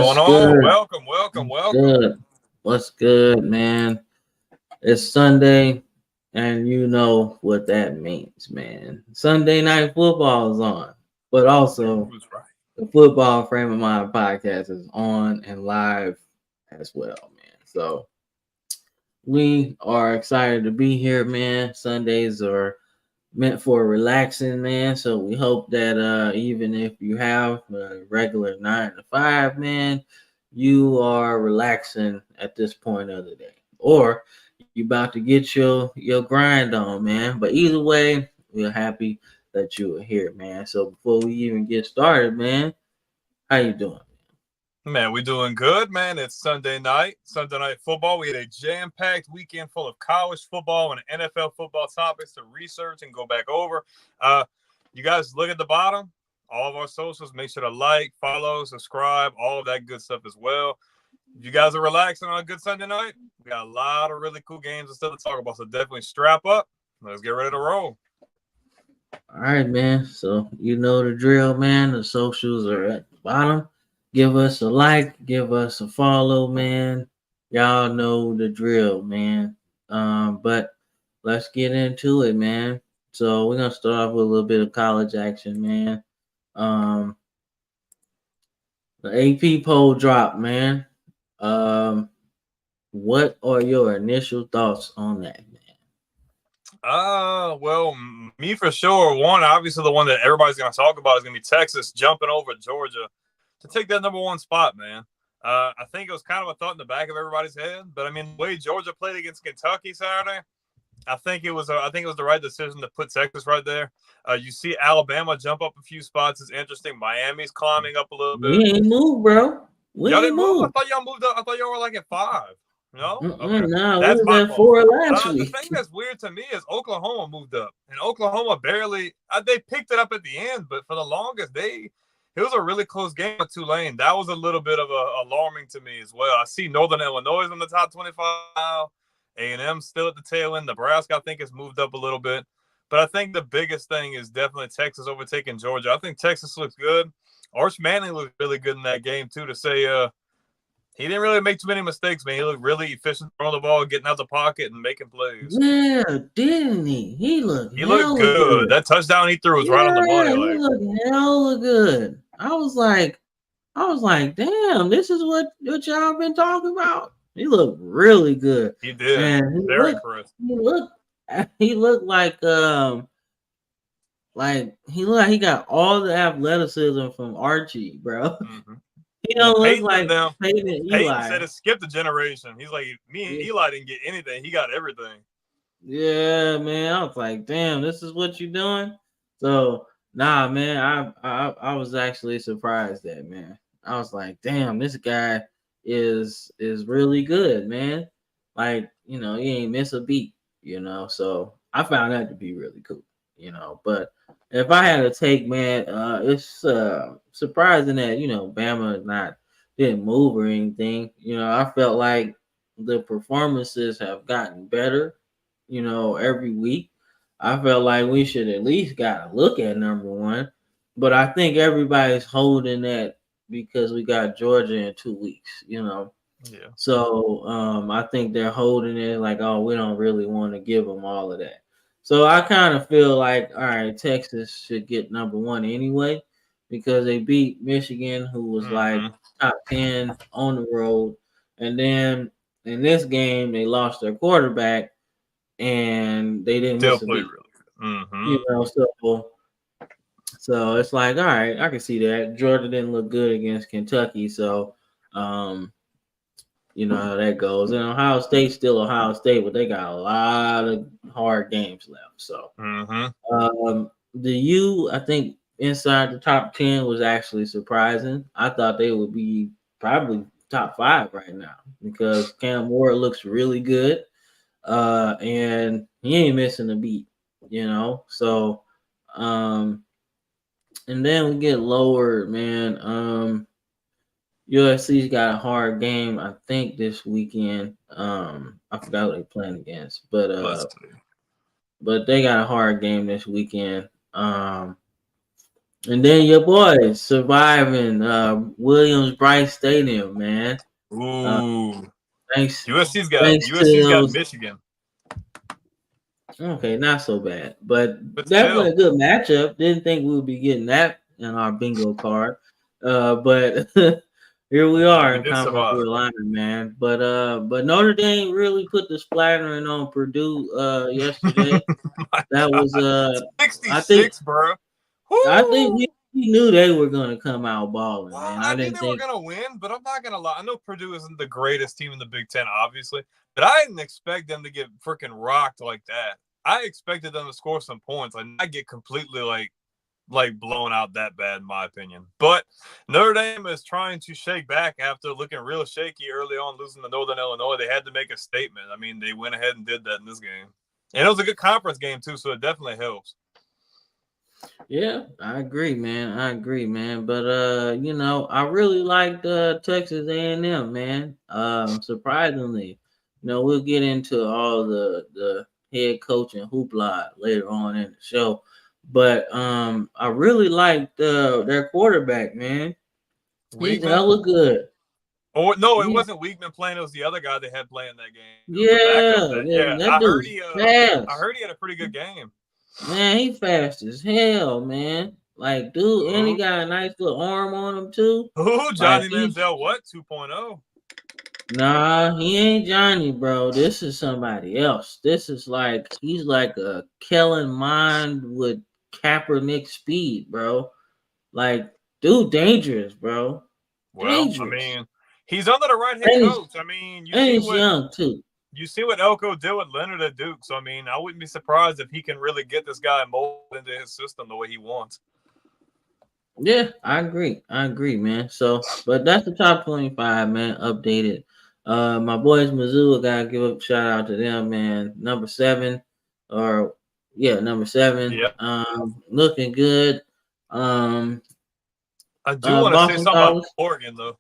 What's going on? good? Welcome. Good. What's good, man? It's Sunday, and you know what that means, man. Sunday night football is on, but also Who's right? the Football Frame of Mind podcast is on and live as well, man. So we are excited to be here, man. Sundays are meant for relaxing, man. So we hope that even if you have a regular 9 to 5, man, you are relaxing at this point of the day, or you about to get your grind on, man. But either way, we're happy that you are here, man. So before we even get started, man, how you doing? Man, we doing good, man. It's Sunday night football. We had a jam-packed weekend full of college football and NFL football topics to research and go back over. You guys look at the bottom, all of our socials. Make sure to like, follow, subscribe, all of that good stuff as well. If you guys are relaxing on a good Sunday night, we got a lot of really cool games and stuff to talk about. So definitely strap up. Let's get ready to roll. All right, man. So you know the drill, man. The socials are at the bottom. Give us a like, give us a follow, man. Y'all know the drill, man. But let's get into it, man. So we're gonna start off with a little bit of college action, man. Um, the AP poll dropped, man. Um, what are your initial thoughts on that, man? Well, me for sure. One, obviously, the one that everybody's going to talk about is going to be Texas jumping over Georgia to take that number one spot, man. I think it was kind of a thought in the back of everybody's head, but I mean, the way Georgia played against Kentucky Saturday, I think it was the right decision to put Texas right there. You see Alabama jump up a few spots. It's interesting. Miami's climbing up a little bit. We ain't moved, bro. We Y'all ain't didn't move? I moved. thought y'all moved up. I thought y'all were like at 5. No? Okay. Nah, we That's was my at fault. 4 last The week. thing that's weird to me is Oklahoma moved up. And Oklahoma barely they picked it up at the end, but for the longest it was a really close game with Tulane. That was a little bit of alarming to me as well. I see Northern Illinois in the top 25. A&M still at the tail end. Nebraska, I think, has moved up a little bit. But I think the biggest thing is definitely Texas overtaking Georgia. I think Texas looks good. Arch Manning looked really good in that game, too, to say he didn't really make too many mistakes, man. He looked really efficient throwing the ball, getting out the pocket, and making plays. Yeah, didn't he? He looked hella good. good. That touchdown he threw was right on the Yeah, money. he Like, looked hella good. I was like, damn, this is what y'all been talking about. He looked really good. he did. And Very impressed. he looked like he got all the athleticism from Archie, bro. Mm-hmm. He don't look Peyton like Peyton Peyton Eli. said it skipped a generation. He's like, me and Eli didn't get anything. He got everything. Yeah, man. I was like, damn, this is what you doing. So nah, man. I was actually surprised that, man. I was like, damn, this guy is really good, man. Like, he ain't miss a beat, So I found that to be really cool. But if I had to take, man, it's surprising that Bama didn't move or anything. I felt like the performances have gotten better every week. I felt like we should at least got to look at number one. But I think everybody's holding that because we got Georgia in 2 weeks. Yeah. So I think they're holding it like, oh, we don't really want to give them all of that. So I kind of feel like, all right, Texas should get number one anyway because they beat Michigan, who was like top 10 on the road. And then in this game, they lost their quarterback and they didn't Still miss a play beat. really good. So it's like, all right, I can see that. Georgia didn't look good against Kentucky, so you know how that goes. And Ohio State's still Ohio State, but they got a lot of hard games left. So the U, I think inside the top 10 was actually surprising. I thought they would be probably top 5 right now because Cam Ward looks really good. And he ain't missing a beat. So, and then we get lower, man. USC's got a hard game, I think, this weekend. I forgot what they playing against, but they got a hard game this weekend. And then your boys surviving Williams-Brice Stadium, man. Ooh, Thanks, USC's thanks to got those. Michigan, Okay, not so bad, but but definitely still, a good matchup. Didn't think we would be getting that in our bingo card, but here we are we in did conference survive. realignment, man. But Notre Dame really put the splattering on Purdue yesterday. My That was God, I think 66, bro. I think Woo! we knew they were gonna come out balling, Well, man. I I knew didn't they were think. gonna win, but I'm not gonna lie. I know Purdue isn't the greatest team in the Big Ten, obviously, but I didn't expect them to get freaking rocked like that. I expected them to score some points, like not get completely like blown out that bad, in my opinion. But Notre Dame is trying to shake back after looking real shaky early on, losing to Northern Illinois. They had to make a statement. I mean, they went ahead and did that in this game, and it was a good conference game too, so it definitely helps. Yeah, I agree, man. I agree, man. But I really liked Texas A&M, man. Surprisingly, we'll get into all the head coach and hoopla later on in the show. But I really liked their quarterback, man. He's Weigman. hella good. Oh no, it He's wasn't Weigman playing. It was the other guy they had playing that game. It was the backup. yeah, Yeah, that dude's I fast. heard he had a pretty good game. Man, he fast as hell, man. Like, dude, and he Who? got a nice little arm on him too. Who? Like Johnny he Manziel? What? 2.0? Nah, he ain't Johnny, bro. This is somebody else. This is like he's like a Kellen Mond with Kaepernick speed, bro. Like, dude, dangerous, bro. Well, I Dangerous. mean, he's under the right head And he's coach. I mean, and he's young too. you see what Elko did with Leonard at Duke. So I mean, I wouldn't be surprised if he can really get this guy molded into his system the way he wants. Yeah, I agree. I agree, man. So, but that's the top 25, man. Updated. My boys Missoula gotta give a shout out to them, man. Number 7, or yeah, number 7. Yeah, Looking good. Um, I do want to say Boston something about College. Oregon though.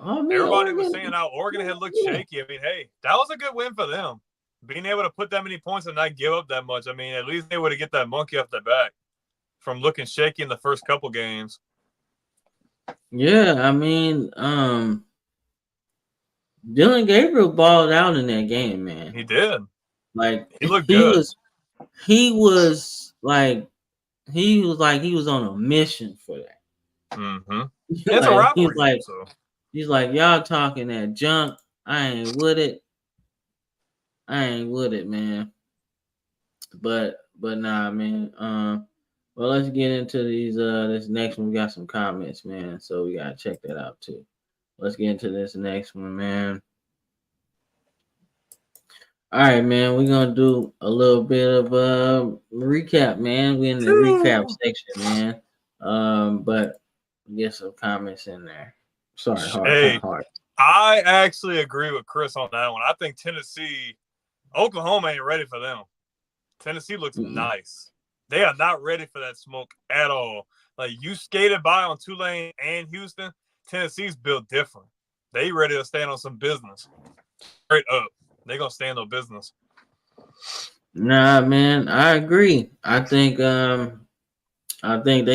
Oh man, Everybody was Oregon. saying how Oregon had looked Yeah, shaky. I mean, hey, that was a good win for them. Being able to put that many points and not give up that much. I mean, at least they would have get that monkey off their back from looking shaky in the first couple games. yeah. I mean, Dylan Gabriel balled out in that game, man. He did. Like He looked he good. was, he was like, he was on a mission for that. Mm-hmm. It's a Like rivalry game, so he's like, y'all talking that junk. I ain't with it. I ain't with it, man. But nah, man. Well, let's get into these. This next one, we got some comments, man. So we gotta check that out too. Let's get into this next one, man. All right, man. We're gonna do a little bit of recap, man. We're in the recap section, man. But get some comments in there. Sorry, hey, hard. I actually agree with Chris on that one. I think Oklahoma ain't ready for them. Tennessee looks Mm-mm. nice. They are not ready for that smoke at all. Like you skated by on Tulane and Houston. Tennessee's built different. They ready to stand on some business. Straight up. They gonna stand on business. Nah, man, I agree. I think they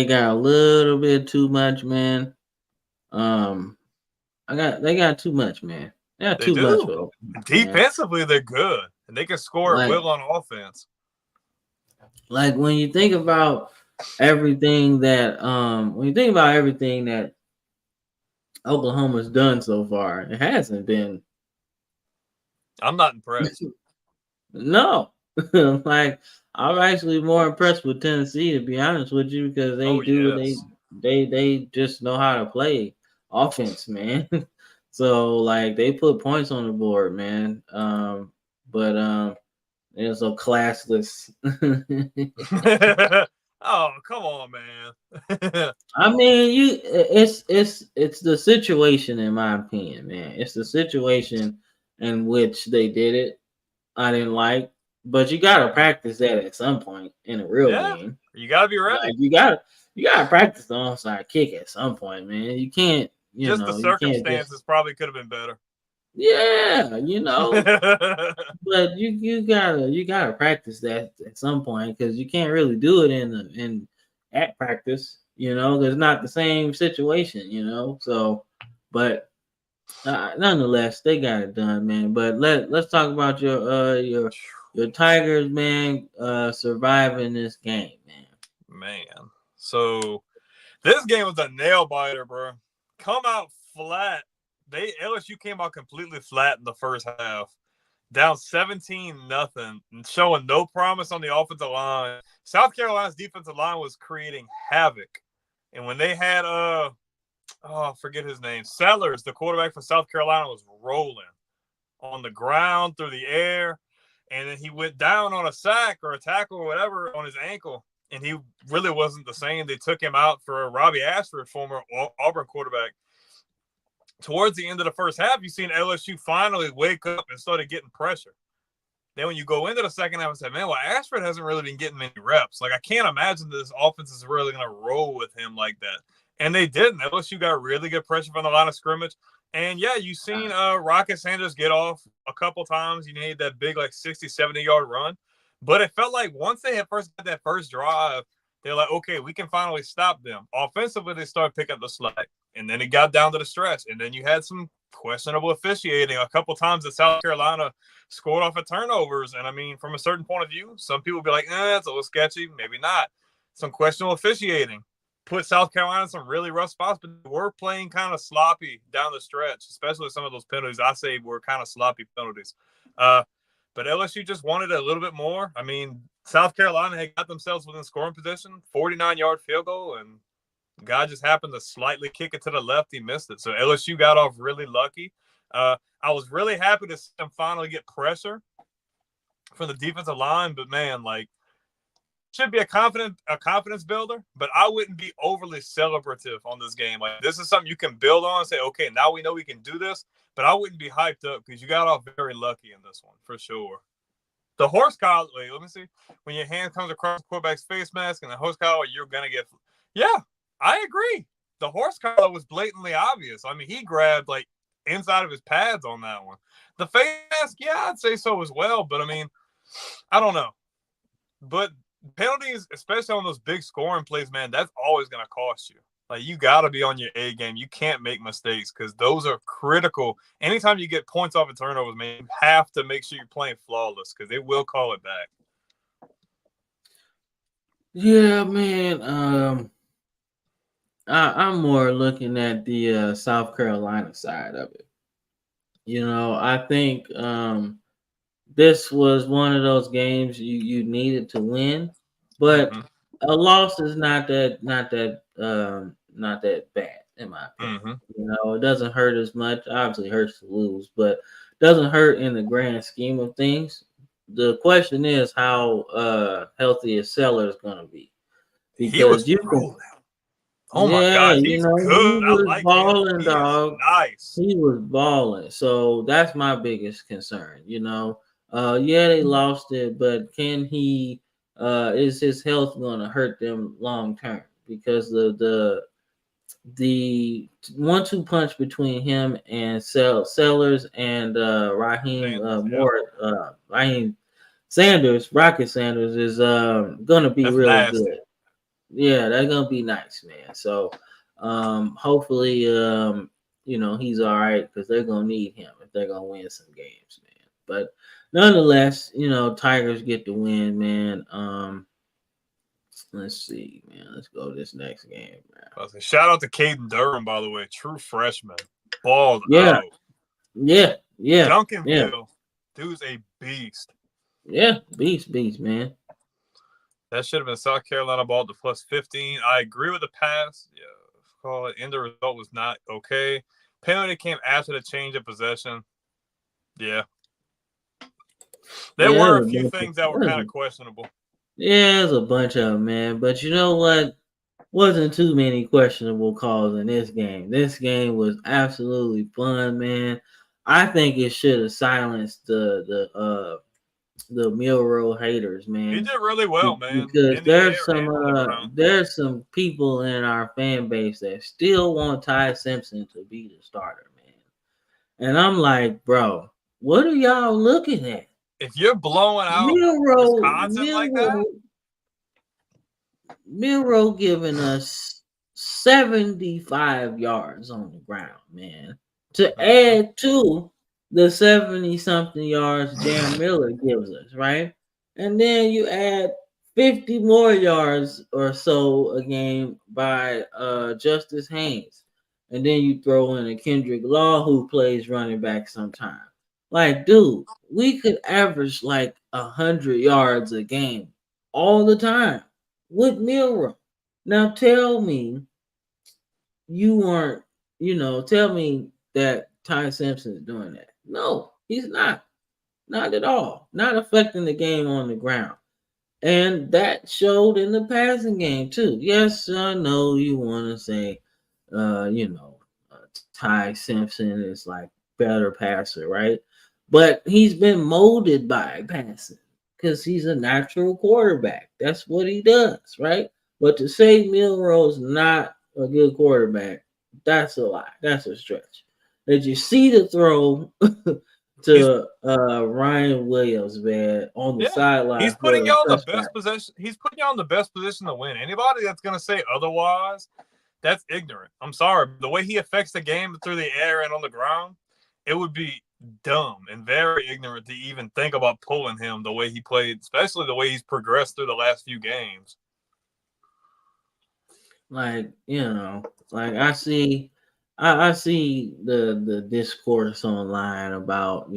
got a little bit too much, man. Um, they got too much, man. They got They too much do. for Oklahoma, man. Defensively, they're good. And they can score at Like will on offense. like when you think about everything that Oklahoma's done so far, it hasn't been I'm not impressed. no. Like I'm actually more impressed with Tennessee, to be honest with you, because Oh yes. they just know how to play offense, man. So like they put points on the board, man. But they're so classless. Oh, come on, man. I mean, it's the situation, in my opinion, man. It's the situation in which they did it. I didn't like, but you gotta practice that at some point in a real Yeah, game. you got to be ready. Like you gotta practice the onside kick at some point, man. You can't, Just the you can't just circumstances probably could have been better. yeah, but you gotta practice that at some point because you can't really do it at practice, because it's not the same situation, So, but nonetheless, they got it done, man. But let's talk about your Tigers, man, surviving this game, man. Man, so this game was a nail biter, bro. Come out flat. LSU came out completely flat in the first half, down 17-0, showing no promise on the offensive line. South Carolina's defensive line was creating havoc, and when they had I forget his name, Sellers, the quarterback for South Carolina, was rolling on the ground through the air, and then he went down on a sack or a tackle or whatever on his ankle. And he really wasn't the same. They took him out for Robbie Ashford, former Auburn quarterback. Towards the end of the first half, you've seen LSU finally wake up and started getting pressure. Then when you go into the second half and say, man, well, Ashford hasn't really been getting many reps. Like, I can't imagine this offense is really going to roll with him like that. And they didn't. LSU got really good pressure from the line of scrimmage. And, yeah, you've seen Rocket Sanders get off a couple times. You need that big, 60, 70-yard run. But it felt like once they had that first drive, they're like, okay, we can finally stop them. Offensively, they started picking up the slack. And then it got down to the stretch. And then you had some questionable officiating. A couple times that South Carolina scored off of turnovers. And, I mean, from a certain point of view, some people would be like, it's a little sketchy. Maybe not. Some questionable officiating put South Carolina in some really rough spots. But they were playing kind of sloppy down the stretch, especially some of those penalties I say were kind of sloppy penalties. But LSU just wanted a little bit more. I mean, South Carolina had got themselves within scoring position, 49-yard field goal, and God just happened to slightly kick it to the left. He missed it. So LSU got off really lucky. I was really happy to see them finally get pressure from the defensive line. But, man, should be a confidence builder, but I wouldn't be overly celebrative on this game. This is something you can build on and say, okay, now we know we can do this, but I wouldn't be hyped up because you got off very lucky in this one for sure. The horse collar, let me see. When your hand comes across the quarterback's face mask and the horse collar, you're going to get – yeah, I agree. The horse collar was blatantly obvious. I mean, he grabbed, inside of his pads on that one. The face mask, yeah, I'd say so as well, but, I mean, I don't know. But – penalties, especially on those big scoring plays, man, that's always going to cost you. You got to be on your A game. You can't make mistakes because those are critical. Anytime you get points off of turnovers, man, you have to make sure you're playing flawless because they will call it back. Yeah, man. I'm more looking at the South Carolina side of it. I think this was one of those games you needed to win, but a loss is not that bad in my opinion. It doesn't hurt as much. Obviously, it hurts to lose, but doesn't hurt in the grand scheme of things. The question is how healthy is Sellers going to be? Because you can. Oh my God, he's good. He was balling, him. dog. Nice. He was balling. So that's my biggest concern. Yeah, they lost it, but can he? Is his health going to hurt them long term? Because the 1-2 punch between him and Sellers and Raheem Sanders, Rocket Sanders, is going to be really nasty. Good. Yeah, that's gonna be nice, man. So, hopefully, he's all right because they're gonna need him if they're gonna win some games, man. But nonetheless, Tigers get the win, man. Let's see, man. Let's go to this next game, man. Shout out to Caden Durham, by the way, true freshman, balled out. Yeah. Duncanville, dude's a beast. Yeah, beast, man. That should have been South Carolina ball to +15. I agree with the pass. Yeah, call it. End result was not okay. Penalty came after the change of possession. Yeah. There were a few things that were kind of questionable. Yeah, there's a bunch of them, man. But you know what? Wasn't too many questionable calls in this game. This game was absolutely fun, man. I think it should have silenced the Milroe haters, man. He did really well, man. Because there's some people in our fan base that still want Ty Simpson to be the starter, man. And I'm like, bro, what are y'all looking at? If you're blowing out Wisconsin like that, Miro giving us 75 yards on the ground, man. To add to the 70-something yards Jam Miller gives us, right? And then you add 50 more yards or so a game by Justice Haynes. And then you throw in a Kendrick Law who plays running back sometime. Like, dude, we could average like 100 yards a game all the time with Miro. Now tell me you aren't, tell me that Ty Simpson is doing that. No, he's not. Not at all. Not affecting the game on the ground. And that showed in the passing game too. Yes, I know you want to say, uh, you know, Ty Simpson is like better passer, right? But he's been molded by passing because he's a natural quarterback. That's what he does, right? But to say Milroe's not a good quarterback, that's a lie. That's a stretch. Did you see the throw to Ryan Williams, man, on the sideline? He's for putting you on the touchdown? best position. He's putting you on the best position to win. Anybody that's going to say otherwise, that's ignorant. I'm sorry. The way he affects the game through the air and on the ground, it would be dumb and very ignorant to even think about pulling him the way he played, especially the way he's progressed through the last few games. Like, like I see the discourse online about,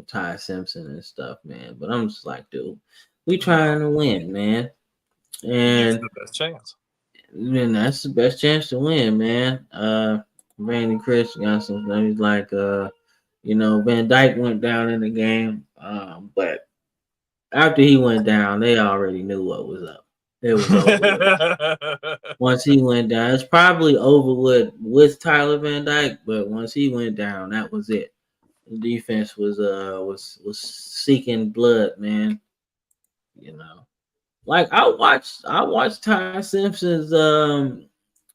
Ty Simpson and stuff, man. But I'm just like, dude, we trying to win, man. And the best chance. And that's the best chance to win, man. Randy Chris got some things like Van Dyke went down in the game. But after he went down, they already knew what was up. It was over. Once he went down, it's probably over with Tyler Van Dyke, but once he went down, that was it. The defense was seeking blood, man. Like I watched Ty Simpson's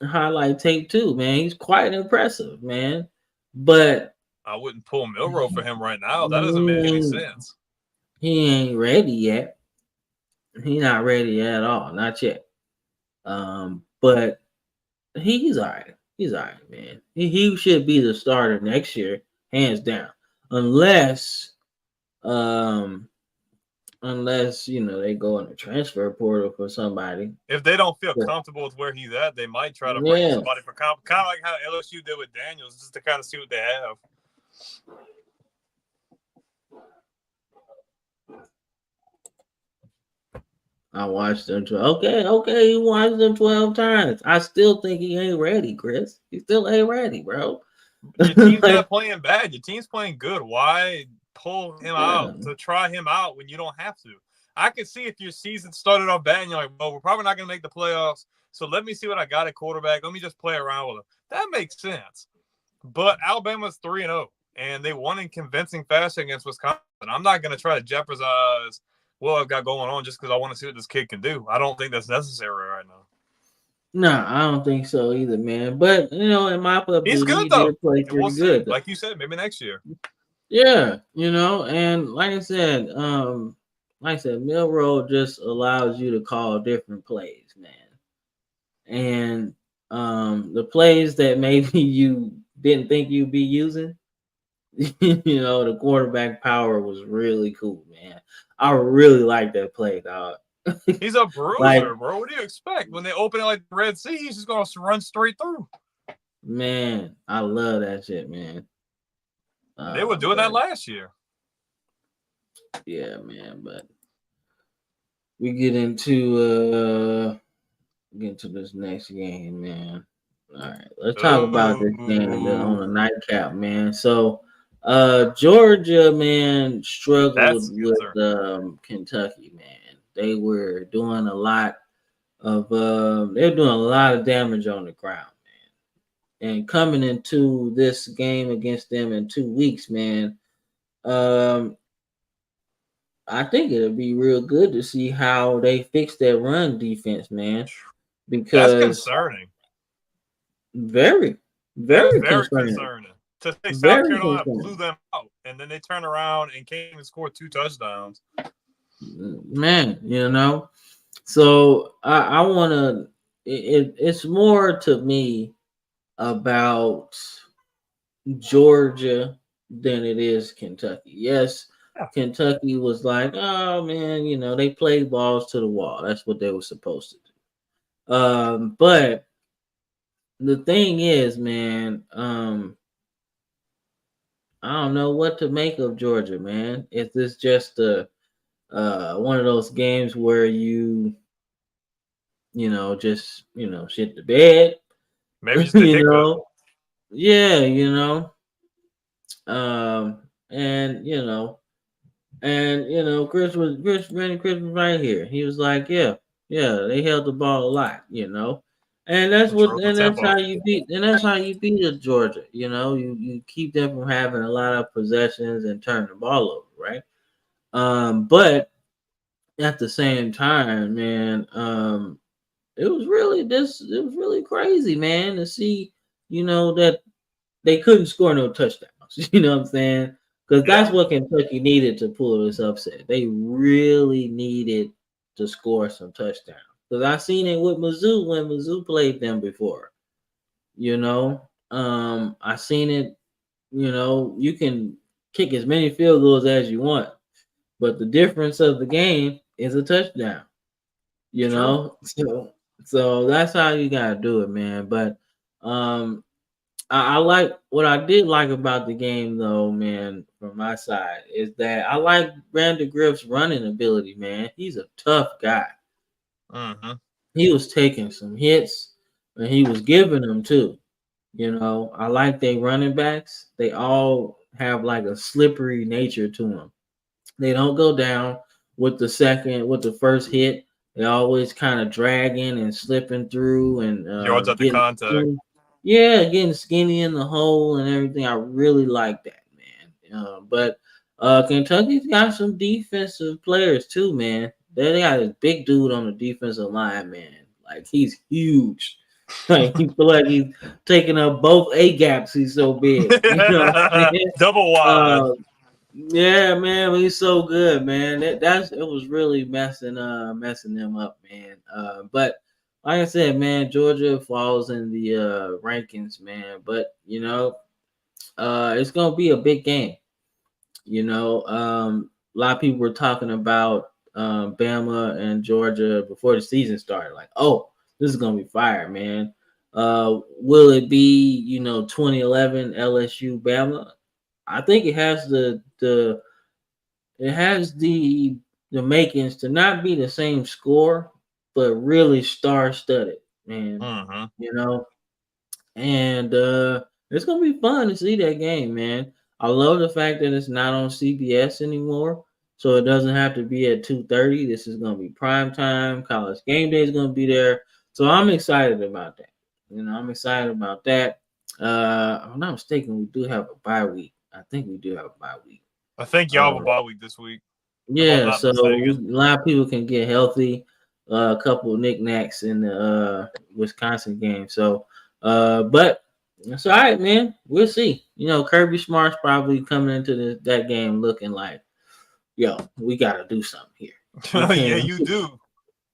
highlight tape too, man. He's quite impressive, man. But I wouldn't pull Milroe for him right now. That doesn't make any sense. He ain't ready yet. He's not ready at all, not yet. But he's all right. He's all right, man. He should be the starter next year, hands down. Unless they go in the transfer portal for somebody. If they don't feel comfortable with where he's at, they might try to bring somebody for kind of like how LSU did with Daniels, just to kind of see what they have. I watched him. Okay, you watched him 12 times. I still think he ain't ready, Chris. He still ain't ready, bro. Your team's not playing bad. Your team's playing good. Why pull him out to try him out when you don't have to? I can see if your season started off bad and you're like, well, we're probably not going to make the playoffs, so let me see what I got at quarterback. Let me just play around with him. That makes sense. But Alabama's 3-0, and they won in convincing fashion against Wisconsin. I'm not going to try to jeopardize what I've got going on just because I want to see what this kid can do. I don't think that's necessary right now. No, I don't think so either, man. But in my public, he's good though. Play pretty good, like you said, maybe next year. Yeah, and like I said, Milroe just allows you to call different plays, man. And the plays that maybe you didn't think you'd be using, the quarterback power was really cool, man. I really like that play, dog. He's a bruiser, bro. What do you expect? When they open it like the Red Sea, he's just going to run straight through. Man, I love that shit, man. They were doing that last year. Yeah, man, but we get into this next game, man. All right, let's talk about this game on the nightcap, man. So Georgia, man, struggled with Kentucky, man. They were doing a lot of damage on the ground, man. And coming into this game against them in 2 weeks, man, I think it'll be real good to see how they fix their run defense, man. Because that's concerning. Very, very concerning. To say South Carolina blew them out, and then they turn around and came and scored 2 touchdowns. Man, So I want to. It's more to me about Georgia than it is Kentucky. Yes, Yeah, Kentucky was like, oh man, they played balls to the wall. That's what they were supposed to do. But the thing is, man, I don't know what to make of Georgia, man. Is this just a one of those games where just shit the bed, maybe just a you hiccup. know? Yeah, and Chris was right here. He was like, yeah, they held the ball a lot. And that's what Control the and that's tempo. how you beat a Georgia. You keep them from having a lot of possessions and turn the ball over, right? But at the same time, man, it was really crazy, man, to see, that they couldn't score no touchdowns. You know what I'm saying? Because that's Yeah, what Kentucky needed to pull this upset. They really needed to score some touchdowns. Because I seen it with Mizzou when Mizzou played them before. I seen it. You can kick as many field goals as you want, but the difference of the game is a touchdown. it's You true. know, so that's how you gotta do it, man. But um, I like what I did like about the game though, man, from my side, is that I like Brandon Griff's running ability, man. He's a tough guy. Hmm. He was taking some hits and he was giving them too. I like they running backs. They all have like a slippery nature to them. They don't go down with the first hit. They always kind of dragging and slipping through and Yards at the getting contact. skinny. Yeah, getting skinny in the hole and everything. I really like that, man. But Kentucky's got some defensive players too, man. They got this big dude on the defensive line, man. Like he's huge. Like he feel like he's taking up both A gaps. He's so big. You know what I'm saying? Double wide. Uh, yeah, man, he's so good, man. It was really messing them up, man. But like I said, man, Georgia falls in the rankings, man. But it's gonna be a big game. A lot of people were talking about Bama and Georgia before the season started. Like, oh, this is gonna be fire, man. Will it be 2011 LSU Bama? I think it has the makings to not be the same score, but really star studded, man. Hmm. You know, and it's gonna be fun to see that game, man. I love the fact that it's not on CBS anymore, so it doesn't have to be at 2:30. This is gonna be prime time. College game day is gonna be there, so I'm excited about that. I'm excited about that. If I'm not mistaken, we do have a bye week. I think we do have a bye week. I think y'all have Uh, a bye week this week, if I'm yeah, not so a mistaken. lot of people can get healthy. A couple of knickknacks in the Wisconsin game. So, but it's all right, man. We'll see. Kirby Smart's probably coming into that game looking like, yo, we got to do something here. We Yeah, can't, you do.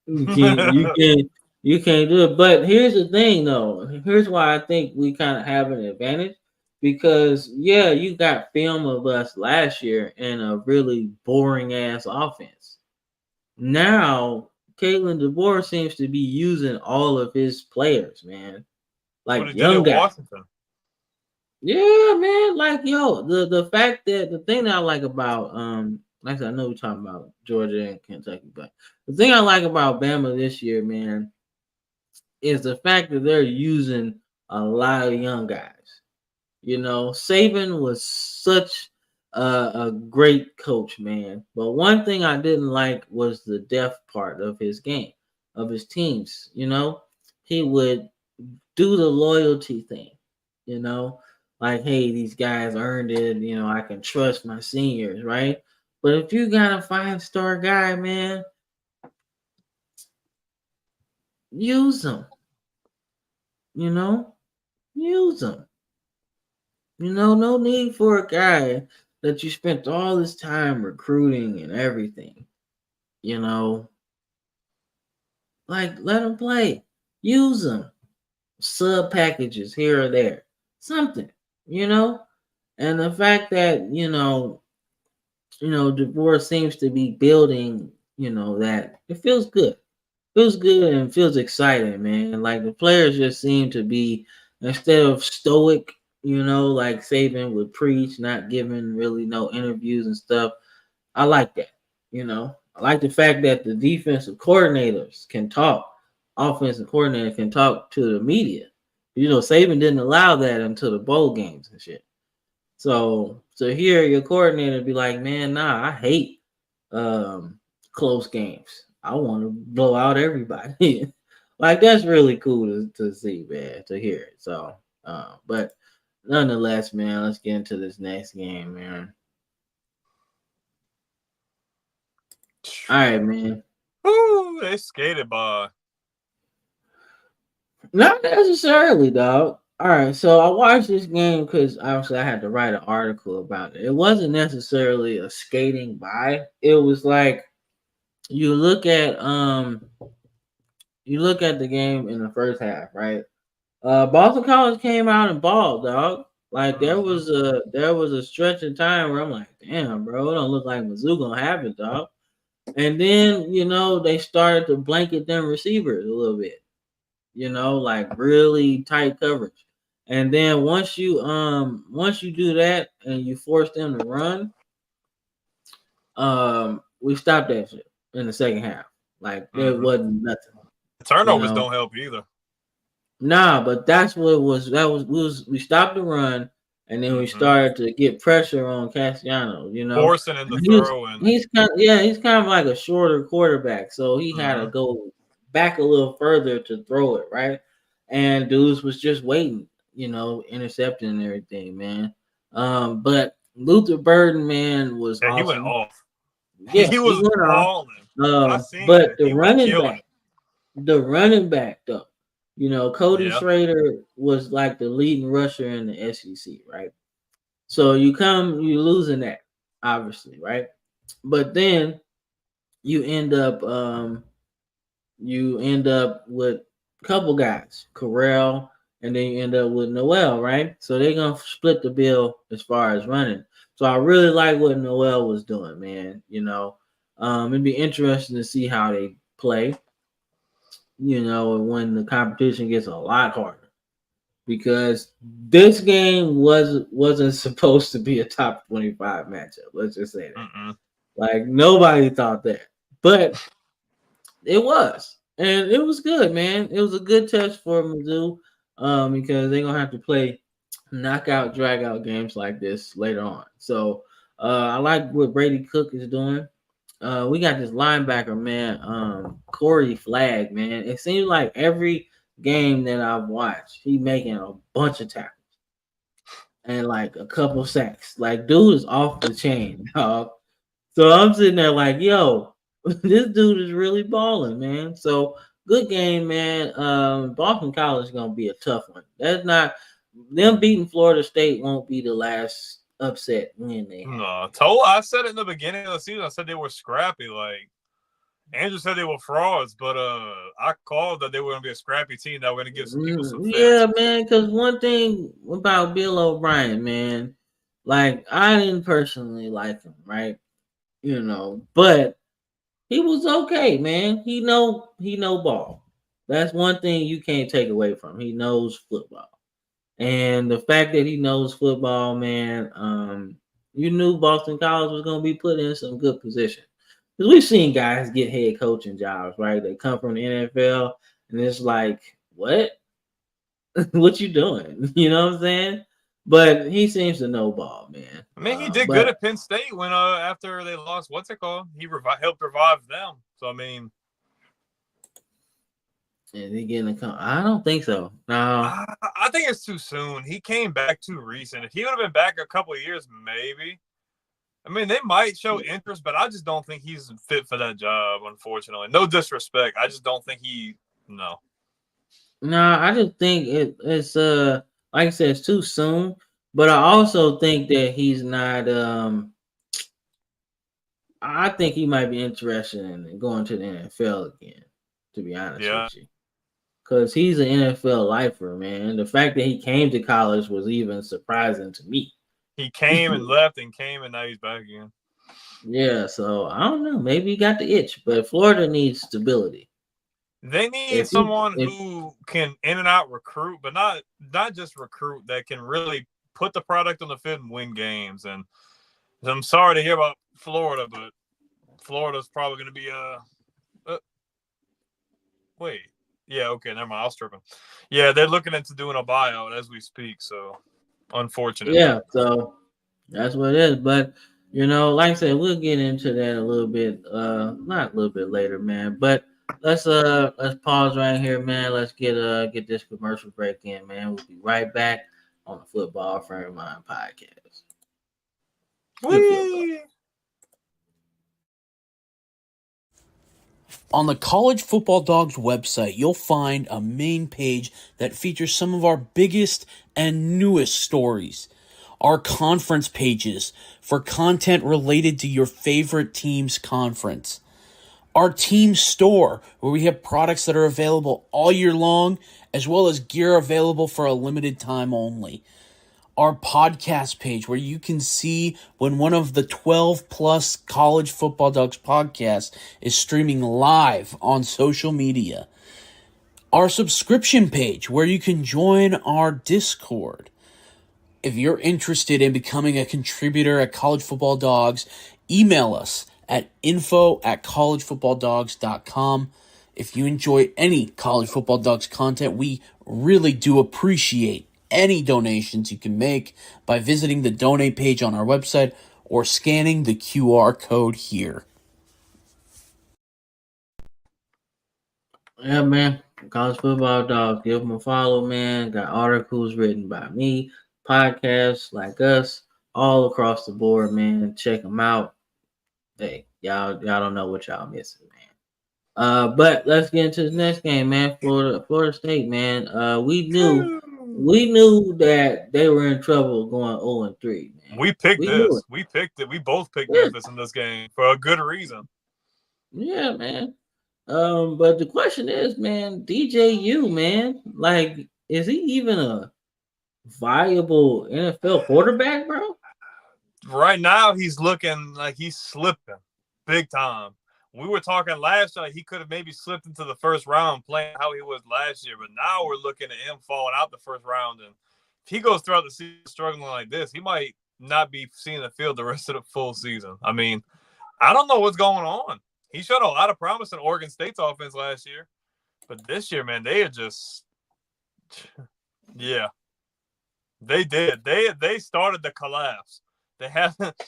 you can't, you can't, you can't do it. But here's the thing, though. Here's why I think we kind of have an advantage. Because yeah, you got film of us last year in a really boring ass offense. Now, Caitlin DeBoer seems to be using all of his players, man, What like he did young at guys. Washington. Yeah, man. Like, yo, the fact that the thing that I like about like I said, I know we're talking about Georgia and Kentucky, but the thing I like about Bama this year, man, is the fact that they're using a lot of young guys. Saban was such a great coach, man. But one thing I didn't like was the depth part of his game, of his teams. He would do the loyalty thing, you know, like, hey, these guys earned it. I can trust my seniors, right? But if you got a 5-star guy, man, use them, you know, use them. No need for a guy that you spent all this time recruiting and everything, you know, Like, let them play. Use them. Sub packages here or there. Something, you know? And the fact that, DeBoer seems to be building, that it feels good. Feels good and feels exciting, man. Like the players just seem to be, instead of stoic, like Saban would preach, not giving really no interviews and stuff. I like that. I like the fact that the defensive coordinators can talk, offensive coordinator can talk to the media. Saban didn't allow that until the bowl games and shit. So to hear your coordinator be like, man, nah, I hate close games. I want to blow out everybody. Like that's really cool to see, man, to hear it. So but nonetheless, man, let's get into this next game, man. All right, man. Ooh, they skated by. Not necessarily, dog. All right, so I watched this game because obviously I had to write an article about it. It wasn't necessarily a skating by. It was like you look at the game in the first half, right? Boston College came out and balled, dog. Like there was a stretch of time where I'm like, damn, bro, it don't look like Mizzou gonna have it, dog. And then they started to blanket them receivers a little bit, like really tight coverage. And then once you do that and you force them to run, we stopped that shit in the second half. Like there wasn't nothing. Turnovers don't help either. Nah, but that's what it was. We stopped the run, and then we started to get pressure on Castellanos. Forcing him to throw, and he's kind of like a shorter quarterback, so he had to go back a little further to throw it, right? And dudes was just waiting, intercepting and everything, man. But Luther Burden, man, was awesome. He went off. Yeah, he was balling. But the running back though. Cody Schrader was like the leading rusher in the SEC, right? So you losing that, obviously, right? But then you end up with a couple guys, Corral, and then you end up with Noel, right? So they're gonna split the bill as far as running. So I really like what Noel was doing, man. It'd be interesting to see how they play. When the competition gets a lot harder, because this game wasn't supposed to be a top 25 matchup. Let's just say that. Like nobody thought that, but it was, and it was good, man. It was a good test for Mizzou, because they're gonna have to play knockout, drag out games like this later on. So I like what Brady Cook is doing. We got this linebacker, man, Corey Flagg, man. It seems like every game that I've watched, he making a bunch of tackles and like a couple sacks. Like, dude is off the chain, dog. So I'm sitting there like, yo, this dude is really balling, man. So good game, man. Boston College is gonna be a tough one. That's not them beating Florida State won't be the last upset win they have. No, I said it in the beginning of the season. I said they were scrappy. Like Andrew said, they were frauds, but I called that they were going to be a scrappy team that were going to give some people some fits. Yeah, man. Because one thing about Bill O'Brien, man, like I didn't personally like him, right? But he was okay, man. He know ball. That's one thing you can't take away from him. He knows football. And the fact that he knows football, man, you knew Boston College was going to be put in some good position. Because we've seen guys get head coaching jobs, right? They come from the NFL, and it's like, what? What you doing? You know what I'm saying? But he seems to know ball, man. I mean, he did good at Penn State when after they lost, what's it called? He helped revive them. So, I mean. Is he getting I don't think so. No. I think it's too soon. He came back too recent. If he would have been back a couple of years, maybe. I mean, they might show interest, but I just don't think he's fit for that job, unfortunately. No disrespect. I just don't think no. No, I just think it's like I said, it's too soon. But I also think that he's not I think he might be interested in going to the NFL again. to be honest Yeah. with you. Because he's an NFL lifer, man. The fact that he came to college was even surprising to me. He came and left and came, and now he's back again. Yeah, so I don't know. Maybe he got the itch, but Florida needs stability. They need someone who can in and out recruit, but not just recruit, that can really put the product on the field and win games. And I'm sorry to hear about Florida, but Florida's probably going to be wait. Yeah, okay, never mind. I was tripping. Yeah, they're looking into doing a buyout as we speak, so unfortunate. Yeah, so that's what it is. But like I said, we'll get into that a little bit, not a little bit later, man. But let's pause right here, man. Let's get this commercial break in, man. We'll be right back on the Football Frame of Mind podcast. Whee! On the College Football Dogs website, you'll find a main page that features some of our biggest and newest stories. Our conference pages for content related to your favorite team's conference. Our team store, where we have products that are available all year long, as well as gear available for a limited time only. Our podcast page, where you can see when one of the 12 plus College Football Dogs podcasts is streaming live on social media. Our subscription page, where you can join our Discord. If you're interested in becoming a contributor at College Football Dogs, email us at info@collegefootballdogs.com. If you enjoy any College Football Dogs content, we really do appreciate any donations you can make by visiting the donate page on our website or scanning the QR code here. Yeah, man. College Football Dogs. Give them a follow, man. Got articles written by me, podcasts like us, all across the board, man. Check them out. Hey, y'all don't know what y'all missing, man. But let's get into the next game, man. Florida State, man. We knew that they were in trouble going 0-3, man. We picked this. We picked it. We both picked Memphis in this game for a good reason. Yeah, man. But the question is, man, DJU, man, like, is he even a viable NFL quarterback, bro? Right now, he's looking like he's slipping big time. We were talking last year, he could have maybe slipped into the first round playing how he was last year, but now we're looking at him falling out the first round. And if he goes throughout the season struggling like this, he might not be seeing the field the rest of the full season. I mean, I don't know what's going on. He showed a lot of promise in Oregon State's offense last year, but this year, man, they are just, yeah, they did. They started the collapse. They haven't.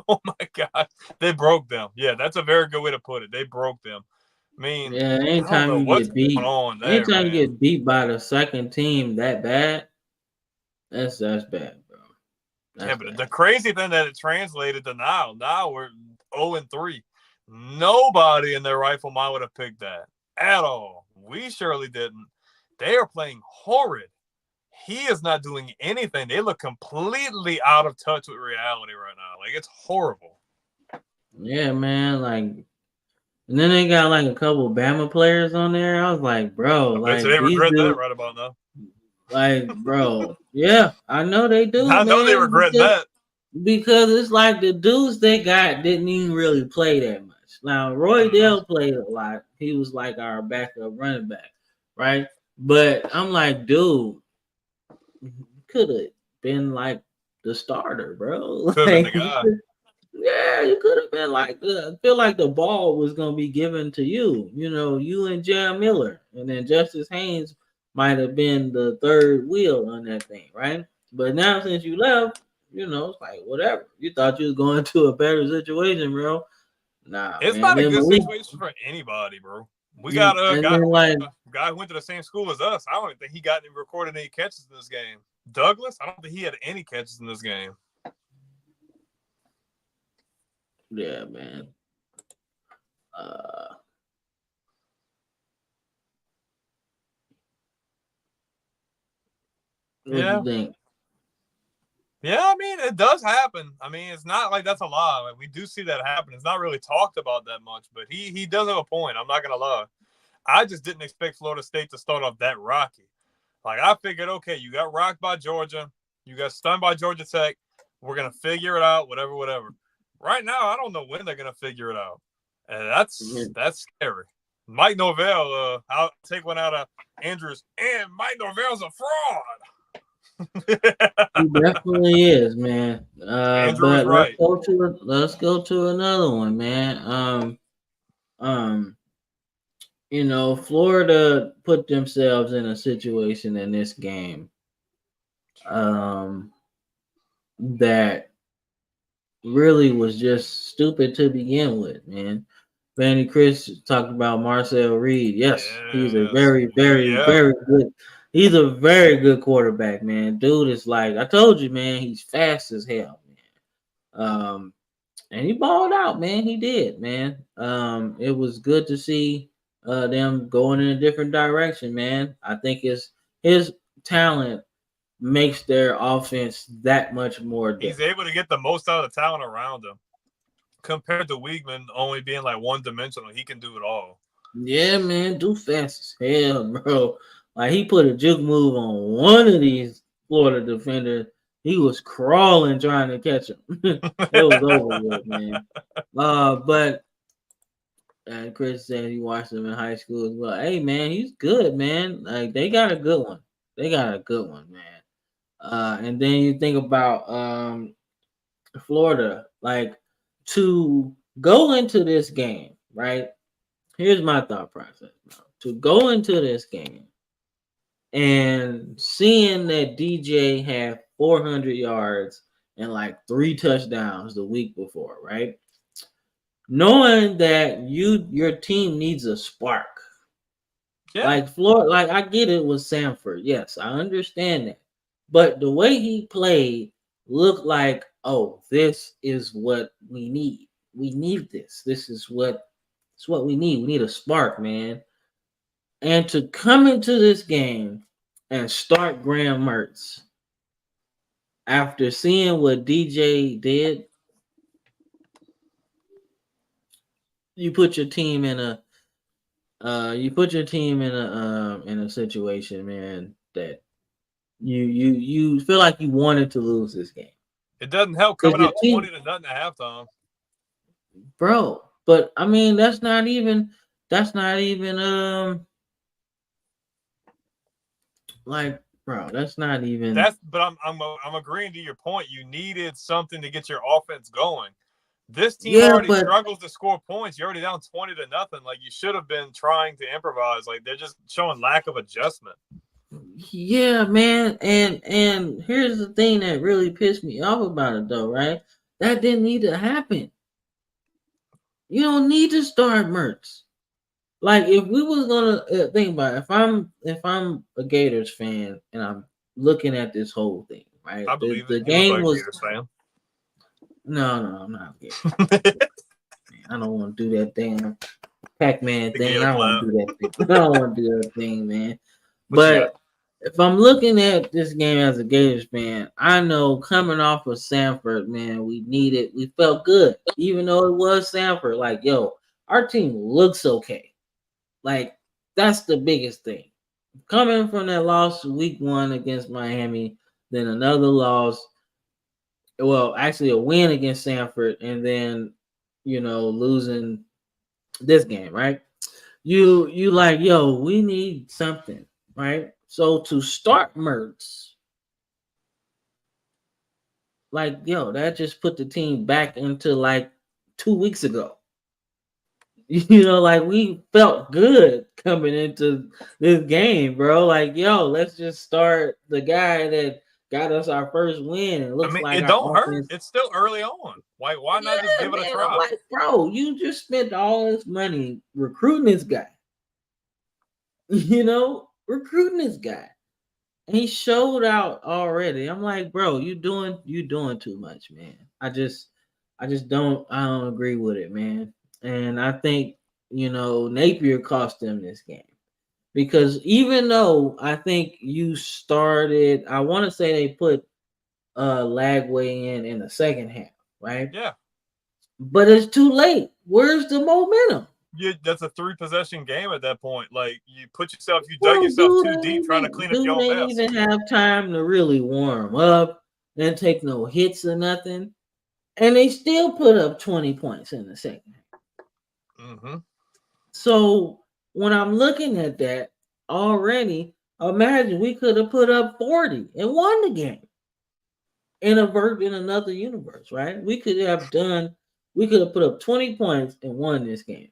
Oh my God, they broke them. Yeah, that's a very good way to put it. They broke them. I mean, yeah, anytime you get beat, anytime you get beat by the second team that bad, that's bad, bro. Yeah, but the crazy thing that it translated to now we're 0-3. Nobody in their rifle mind would have picked that at all. We surely didn't. They are playing horrid. He is not doing anything. They look completely out of touch with reality right now. Like, it's horrible. Yeah, man. Like, and then they got like a couple Bama players on there. I was like, bro, like they regret that right about now. Like, bro, yeah, I know they do. I know they regret that because it's like the dudes they got didn't even really play that much. Now, Roy Dale played a lot. He was like our backup running back, right? But I'm like, dude, could have been like the starter, bro. Like, yeah, you could have been like, I feel like the ball was gonna be given to you. You and Jam Miller, and then Justice Haynes might have been the third wheel on that thing, right? But now since you left, it's like whatever. You thought you was going to a better situation, bro. Nah, it's man. not a good situation for anybody, bro. We got a guy who went to the same school as us. I don't even think he got recorded any catches in this game. Douglas, I don't think he had any catches in this game. Yeah, man. What do you think? Yeah, I mean, it does happen. I mean, it's not like that's a lie. Like, we do see that happen. It's not really talked about that much, but he does have a point. I'm not gonna lie. I just didn't expect Florida State to start off that rocky. Like, I figured, okay, you got rocked by Georgia. You got stunned by Georgia Tech. We're going to figure it out, whatever. Right now, I don't know when they're going to figure it out. And that's scary. Mike Norvell, I'll take one out of Andrews. And Mike Norvell's a fraud. He definitely is, man. Andrew But is right. let's go to another one, man. Florida put themselves in a situation in this game that really was just stupid to begin with, man. Vanny Chris talked about Marcel Reed. Yes, he's a very, very, very good. He's a very good quarterback, man. Dude is like, I told you, man, he's fast as hell, man. And he balled out, man. He did, man. It was good to see them going in a different direction, man. I think his talent makes their offense that much more different. He's able to get the most out of the talent around him. Compared to Weigman only being like one-dimensional, he can do it all. Yeah, man, do fast as hell, bro. Like, he put a juke move on one of these Florida defenders. He was crawling trying to catch him. It was over with, man. But Chris said he watched him in high school as well. Hey, man, he's good, man. Like, they got a good one. Man. And then you think about Florida, like, to go into this game, right? Here's my thought process, bro. To go into this game and seeing that DJ had 400 yards and like 3 touchdowns the week before, right? Knowing that your team needs a spark. Yeah. Like Florida, like I get it with Samford. Yes, I understand that. But the way he played looked like, oh, this is what we need. We need this. This is what we need. We need a spark, man. And to come into this game and start Graham Mertz after seeing what DJ did, you put your team in a situation, man, that you feel like you wanted to lose this game. It doesn't help coming out 20-0 at halftime, bro. But I mean, that's not even like, bro, that's not even. But I'm agreeing to your point. You needed something to get your offense going. This team already struggles to score points. You're already down 20-0. Like, you should have been trying to improvise. Like, they're just showing lack of adjustment. Yeah, man. And here's the thing that really pissed me off about it, though, right? That didn't need to happen. You don't need to start Mertz. Like, if we was gonna think about it, if I'm a Gators fan and I'm looking at this whole thing, right? I believe the game was. Gators fan. No, I'm not a Gators fan. I don't want to do that damn Pac-Man thing. I don't want to do that thing. I don't want to do that thing, man. But if I'm looking at this game as a Gators fan, I know coming off of Samford, man, we needed. We felt good, even though it was Samford. Like, yo, our team looks okay. Like, that's the biggest thing. Coming from that loss week 1 against Miami, then another loss. Well, actually a win against Samford, and then, losing this game, right? You like, yo, we need something, right? So to start Mertz, like, yo, that just put the team back into like 2 weeks ago. Like, we felt good coming into this game, bro. Like, yo, let's just start the guy that got us our first win. It looks like it don't hurt. It's still early on. Why not just give it a try? Like, bro, you just spent all this money recruiting this guy. Recruiting this guy. And he showed out already. I'm like, bro, you doing too much, man. I don't agree with it, man. And I think, Napier cost them this game. Because even though I think you started, I want to say they put Lagway in the second half, right? Yeah. But it's too late. Where's the momentum? that's a 3-possession game at that point. Like you dug yourself too deep trying to clean up your own mess. They even have time to really warm up and take no hits or nothing, and they still put up 20 points in the second. Mm-hmm. So when I'm looking at that already, imagine we could have put up 40 and won the game in another universe, right? We could have put up 20 points and won this game.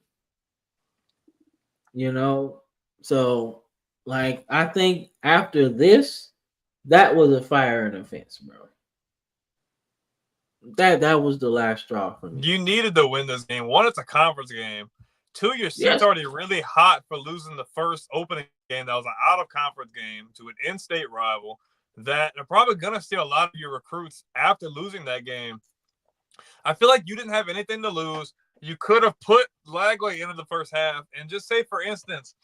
So like I think after this, that was a fire in the fence, bro. That was the last straw for me. You needed to win this game. One, it's a conference game. Two, your seat's already really hot for losing the first opening game that was an out-of-conference game to an in-state rival that are probably going to steal a lot of your recruits after losing that game. I feel like you didn't have anything to lose. You could have put Lagway into the first half and just say, for instance,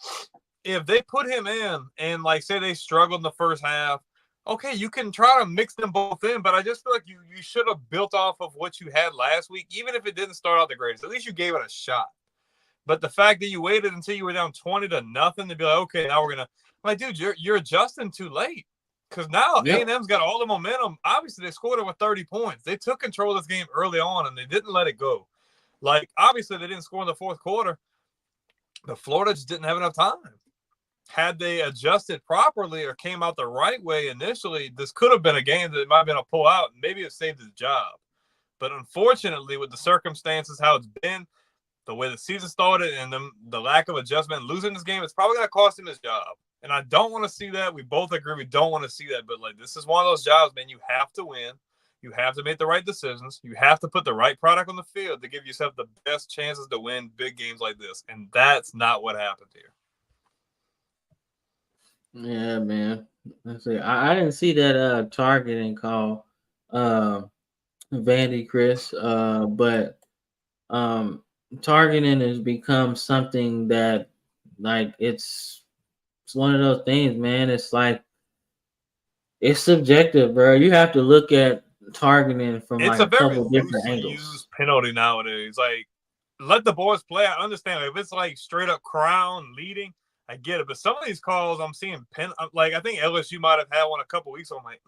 if they put him in and, like, say they struggled in the first half, okay, you can try to mix them both in, but I just feel like you should have built off of what you had last week, even if it didn't start out the greatest. At least you gave it a shot. But the fact that you waited until you were down 20-0 to be like, okay, now we're gonna, like, dude, you're adjusting too late because now A&M's got all the momentum. Obviously, they scored over 30 points. They took control of this game early on and they didn't let it go. Like, obviously, they didn't score in the fourth quarter, but Florida just didn't have enough time. Had they adjusted properly or came out the right way initially, this could have been a game that might have been a pull-out and maybe it saved his job. But unfortunately, with the circumstances, how it's been, the way the season started and the lack of adjustment, losing this game, it's probably going to cost him his job. And I don't want to see that. We both agree we don't want to see that. But, like, this is one of those jobs, man. You have to win. You have to make the right decisions. You have to put the right product on the field to give yourself the best chances to win big games like this. And that's not what happened here. Yeah, man. Let's see. I didn't see that targeting call, Vandy Chris. But targeting has become something that, like, it's one of those things, man. It's like it's subjective, bro. You have to look at targeting from like a couple different angles. Used penalty nowadays. Like, let the boys play. I understand. If it's like straight up Crown leading, I get it. But some of these calls I'm seeing like I think LSU might have had one a couple weeks ago. I'm like,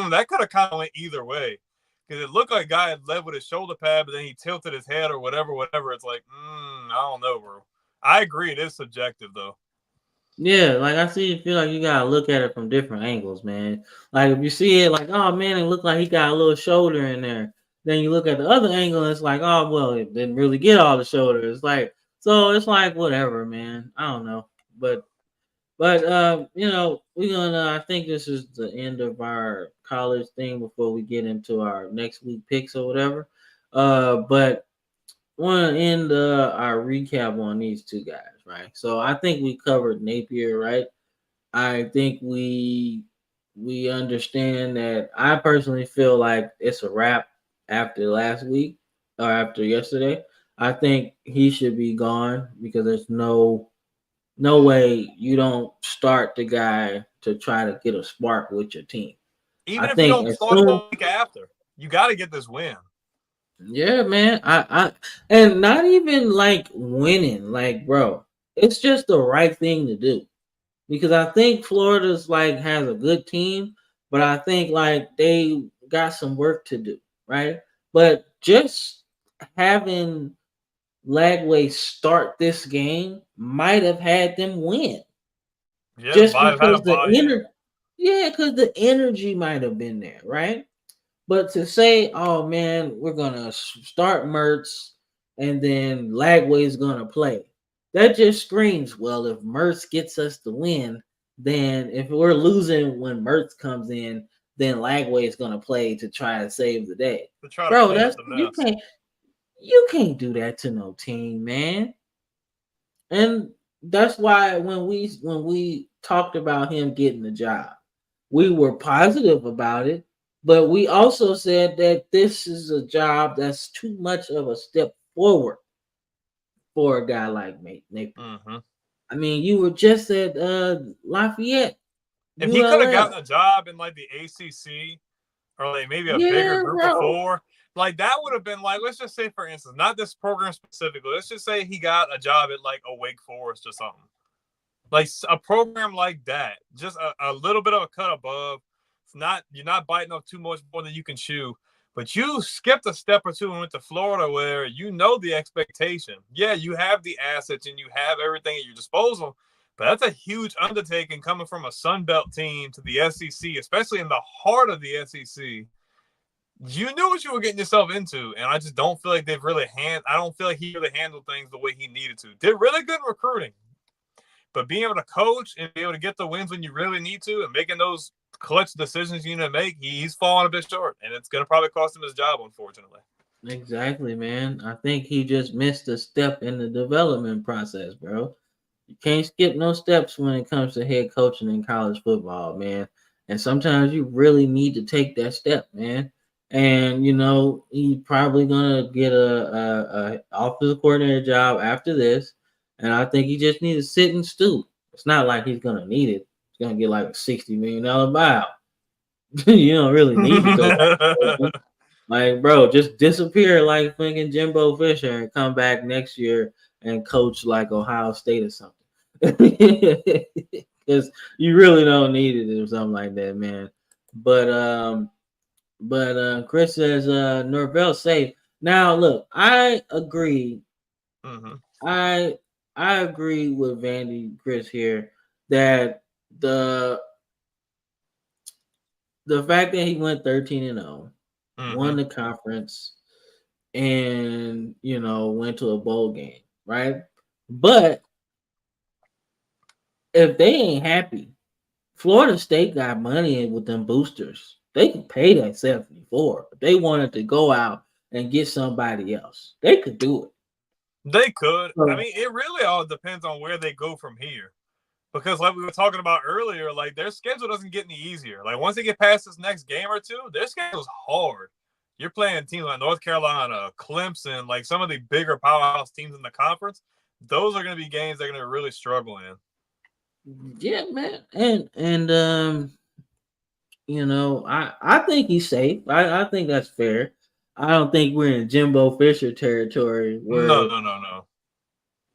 that could have kind of went either way. Because it looked like a guy had led with his shoulder pad, but then he tilted his head or whatever. It's like, I don't know, bro. I agree. It is subjective, though. Yeah, like I feel like you gotta look at it from different angles, man. Like if you see it like, oh man, it looked like he got a little shoulder in there. Then you look at the other angle, and it's like, oh well, it didn't really get all the shoulder. It's like, so it's like whatever, man. I don't know, but we're gonna. I think this is the end of our college thing before we get into our next week picks or whatever. But want to end our recap on these two guys, right? So I think we covered Napier, right? I think we understand that. I personally feel like it's a wrap after last week or after yesterday. I think he should be gone because there's no way you don't start the guy to try to get a spark with your team. Even if you don't start the week after, you got to get this win. Yeah, man. I and not even like winning, like, bro, it's just the right thing to do. Because I think Florida's like has a good team, but I think like they got some work to do, right? But just having Lagway start this game might have had them win. Yeah, just because the energy might have been there, right? But to say, oh man, we're gonna start Mertz and then Lagway's gonna play, that just screams, well, if Mertz gets us the win, then if we're losing when Mertz comes in, then Lagway is gonna play to try to save the day. Bro, you can't do that to no team, man. And that's why when we talked about him getting the job, we were positive about it. But we also said that this is a job that's too much of a step forward for a guy like Napier. Mm-hmm. I mean, you were just at Lafayette. If he could have gotten a job in like the ACC or like maybe a bigger group of four, Like, that would have been like, let's just say, for instance, not this program specifically. Let's just say he got a job at like a Wake Forest or something. Like a program like that, just a little bit of a cut above. It's not, you're not biting off too much more than you can chew. But you skipped a step or two and went to Florida, where you know the expectation. Yeah, you have the assets and you have everything at your disposal, but that's a huge undertaking coming from a Sun Belt team to the SEC, especially in the heart of the SEC. You knew what you were getting yourself into, and I just don't feel like they've really I don't feel like he really handled things the way he needed to. Did really good recruiting, but being able to coach and be able to get the wins when you really need to and making those clutch decisions you need to make, he's falling a bit short, and it's going to probably cost him his job, unfortunately. Exactly, man. I think he just missed a step in the development process, bro. You can't skip no steps when it comes to head coaching in college football, man. And sometimes you really need to take that step, man. And he's probably gonna get a offensive coordinator job after this. And I think he just needs to sit and stew. It's not like he's gonna need it. He's gonna get like a $60 million buyout. You don't really need to go back. Like, bro, just disappear like fucking Jimbo Fisher and come back next year and coach like Ohio State or something. Because you really don't need it or something like that, man. But Chris says Norvell safe. Now look, I agree. Mm-hmm. I agree with Vandy Chris here that the fact that he went 13-0, won the conference, and went to a bowl game, right? But if they ain't happy, Florida State got money with them boosters. They could pay that 74. If they wanted to go out and get somebody else, they could do it. They could. I mean, it really all depends on where they go from here. Because like we were talking about earlier, like their schedule doesn't get any easier. Like once they get past this next game or two, their schedule's hard. You're playing teams like North Carolina, Clemson, like some of the bigger powerhouse teams in the conference. Those are going to be games they're going to really struggle in. Yeah, man. And I think he's safe. I think that's fair. I don't think we're in Jimbo Fisher territory where No.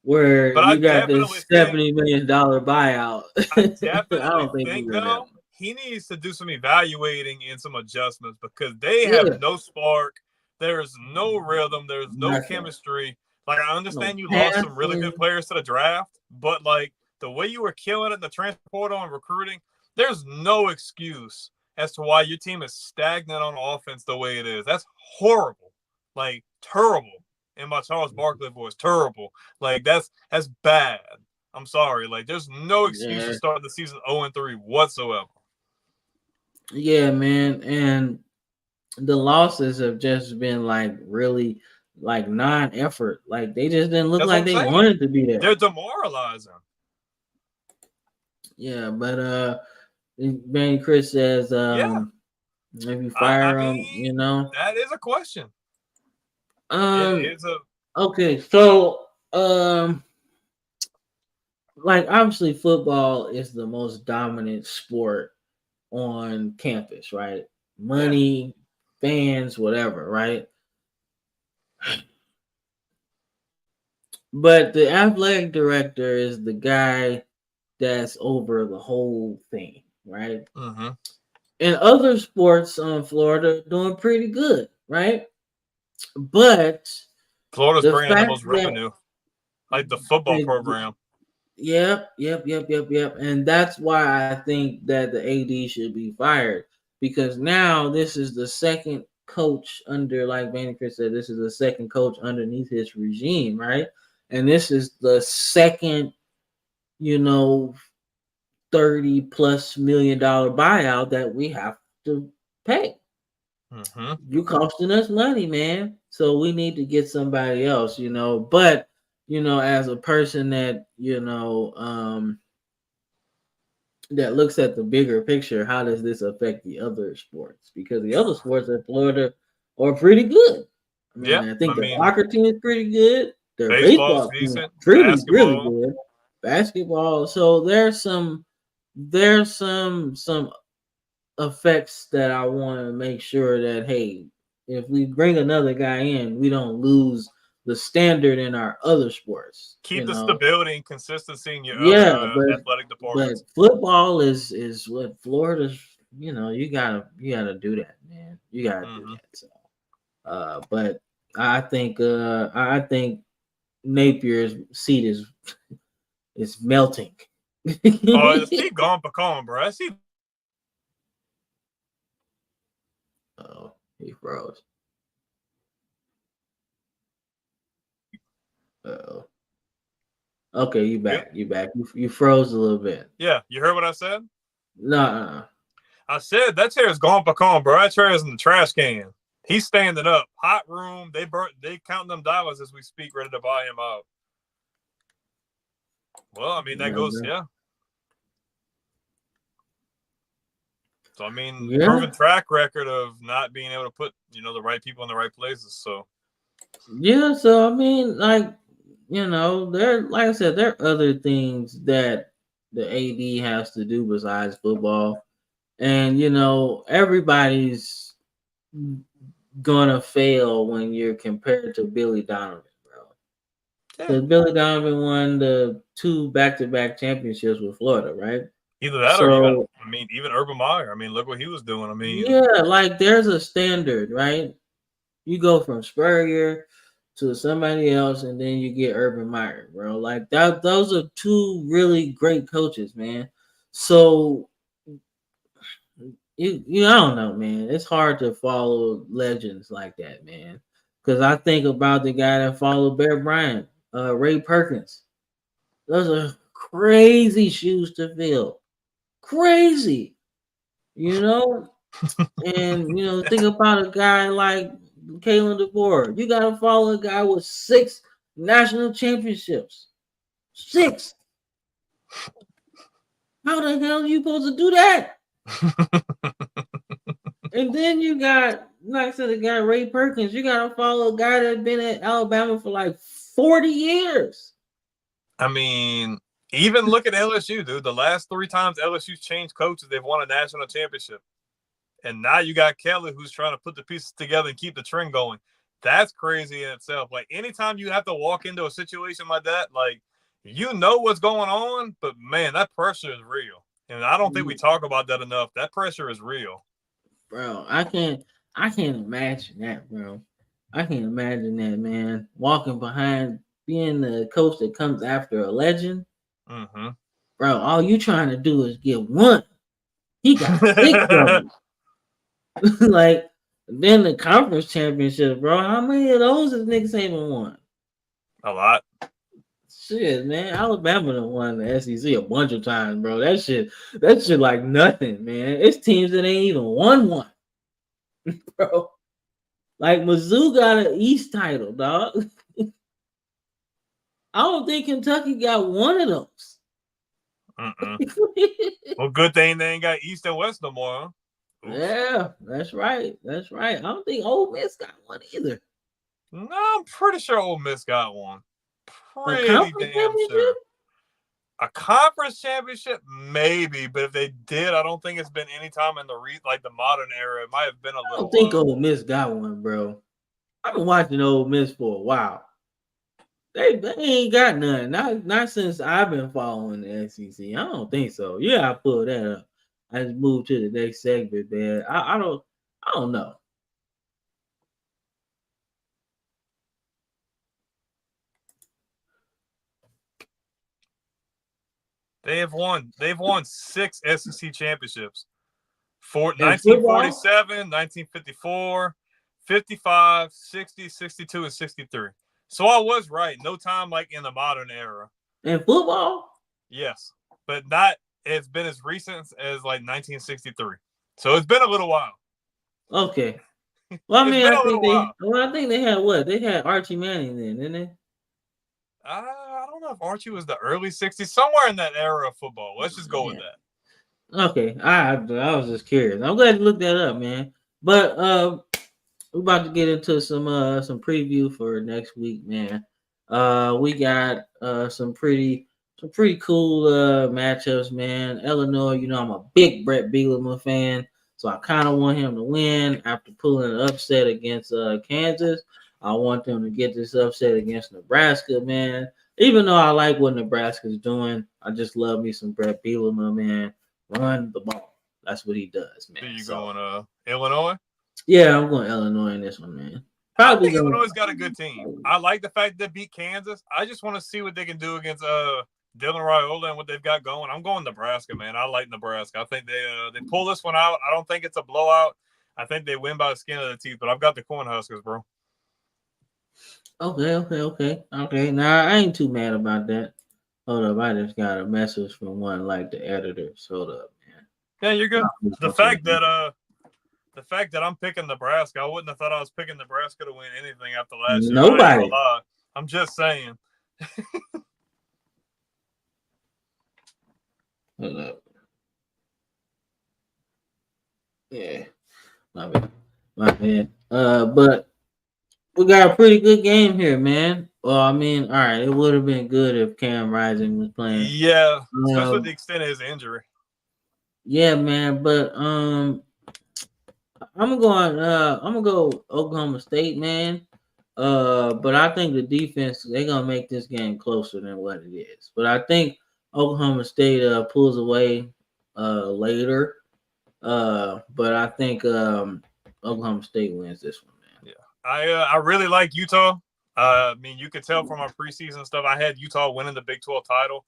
Where but you got this $70 million buyout. I definitely don't think though he needs to do some evaluating and some adjustments because they have no spark. There's no rhythm. There's no chemistry. Like I understand you lost some really good players to the draft, but like the way you were killing it in the transfer portal and recruiting, there's no excuse as to why your team is stagnant on offense the way it is. That's horrible. Like terrible. In my Charles Barkley voice, terrible. Like that's bad. I'm sorry. Like there's no excuse to start the season 0-3 whatsoever. Yeah, man. And the losses have just been like really like non-effort. Like they just didn't look like they wanted to be there. They're demoralizing. Yeah, but Ben Chris says if you fire him, that is a question. Okay, so like obviously football is the most dominant sport on campus, right? Money, fans, whatever, right? But the athletic director is the guy that's over the whole thing, right? Mm-hmm. And other sports on Florida doing pretty good, right? But Florida's bringing the most revenue, like the football program. Yep. And that's why I think that the AD should be fired because now this is the second coach under, like Vandy Chris said, this is the second coach underneath his regime, right? And this is the second, $30+ million buyout that we have to pay. Mm-hmm. You costing us money, man. So we need to get somebody else, But as a person that that looks at the bigger picture, how does this affect the other sports? Because the other sports in Florida are pretty good. I think the soccer team is pretty good. Their baseball team is really good. Basketball. So there's some effects that I want to make sure that, hey, if we bring another guy in, we don't lose the standard in our other sports. Keep the stability and consistency in your Yeah, other athletic but departments. football is what Florida's. You gotta do that, man. You gotta do that. So, but I think Napier's seat is melting. Oh, his feet gone pecan, bro. Oh, he froze. Oh. Okay, you back. You back. You froze a little bit. Yeah, you heard what I said? Nah. I said that chair is gone pecan, bro. That chair is in the trash can. He's standing up. Hot room. They counting them dollars as we speak, ready to buy him out. Well, I mean, that goes, yeah. So, I mean, proven track record of not being able to put, the right people in the right places. So, yeah. So, I mean, like, like I said, there are other things that the AD has to do besides football. And, everybody's gonna fail when you're compared to Billy Donovan, bro. Because Billy Donovan won the 2 back-to-back championships with Florida, right? Either that or even Urban Meyer. I mean, look what he was doing. I mean, yeah, like there's a standard, right? You go from Spurrier to somebody else, and then you get Urban Meyer, bro. Like that, those are 2 really great coaches, man. So I don't know, man. It's hard to follow legends like that, man. Because I think about the guy that followed Bear Bryant, Ray Perkins. Those are crazy shoes to fill. Crazy, and think about a guy like Kalen DeBoer. You gotta follow a guy with 6 national championships. 6. How the hell are you supposed to do that? And then you got, like I said, the guy Ray Perkins. You gotta follow a guy that's been at Alabama for like 40 years. I mean, even look at LSU, dude. The last 3 times LSU's changed coaches, they've won a national championship. And now you got Kelly, who's trying to put the pieces together and keep the trend going. That's crazy in itself. Like, anytime you have to walk into a situation like that, like, what's going on, but, man, that pressure is real. And I don't think we talk about that enough. That pressure is real. Bro, I can't imagine that, bro. I can't imagine that, man. Walking behind, being the coach that comes after a legend. Mm-hmm. Bro, all you trying to do is get one. He got 6 of them. Like, then the conference championship, bro. How many of those has Nick Saban won? A lot. Shit, man. Alabama done won the SEC a bunch of times, bro. That shit like nothing, man. It's teams that ain't even won one, bro. Like Mizzou got an East title, dog. I don't think Kentucky got one of those. Well, good thing they ain't got East and West no more. Huh? Yeah, that's right. That's right. I don't think Ole Miss got one either. No, I'm pretty sure Ole Miss got one. Pretty damn sure. A conference championship, maybe, but if they did, I don't think it's been any time in the modern era. It might have been a little. I don't think Ole Miss got one, bro. I've been watching Ole Miss for a while. They ain't got none. Not since I've been following the SEC. I don't think so. Yeah, I pulled that up. I just moved to the next segment, man. I don't know. They've won 6 SEC championships. 1947, 1954, 55, 60, 62, and 63. So I was right. No time like in the modern era. In football? Yes. But not, it's been as recent as like 1963. So it's been a little while. Okay. Well, I mean, I think they had what? They had Archie Manning then, didn't they? I don't know if Archie was the early 60s, somewhere in that era of football. Let's just go with that. Okay. I was just curious. I'm glad you looked that up, man. But we're about to get into some preview for next week, man. We got some pretty cool matchups, man. Illinois, I'm a big Brett Bielema fan. So I kind of want him to win after pulling an upset against Kansas. I want them to get this upset against Nebraska, man. Even though I like what Nebraska's doing, I just love me some Brett Bielema, man. Run the ball. That's what he does, man. So you going Illinois? Yeah, I'm going Illinois in this one, man. I think Illinois got a good team. I like the fact they beat Kansas. I just want to see what they can do against Dylan Raiola and what they've got going. I'm going Nebraska, man. I like Nebraska. I think they pull this one out. I don't think it's a blowout. I think they win by the skin of the teeth, but I've got the Cornhuskers, bro. Okay. Nah, I ain't too mad about that. Hold up, I just got a message from one like the editors. Hold up, man. Yeah, you're good. The fact that I'm picking Nebraska, I wouldn't have thought I was picking Nebraska to win anything after last year. Nobody. I'm just saying. Hold up. Yeah, my bad. But we got a pretty good game here, man. Well, I mean, all right, it would have been good if Cam Rising was playing. Yeah, especially to the extent of his injury. Yeah, man, but I'm gonna go Oklahoma State, man. But I think the defense they're gonna make this game closer than what it is. But I think Oklahoma State pulls away later. But I think Oklahoma State wins this one, man. Yeah, I really like Utah. I mean, you could tell from our preseason stuff. I had Utah winning the Big 12 title.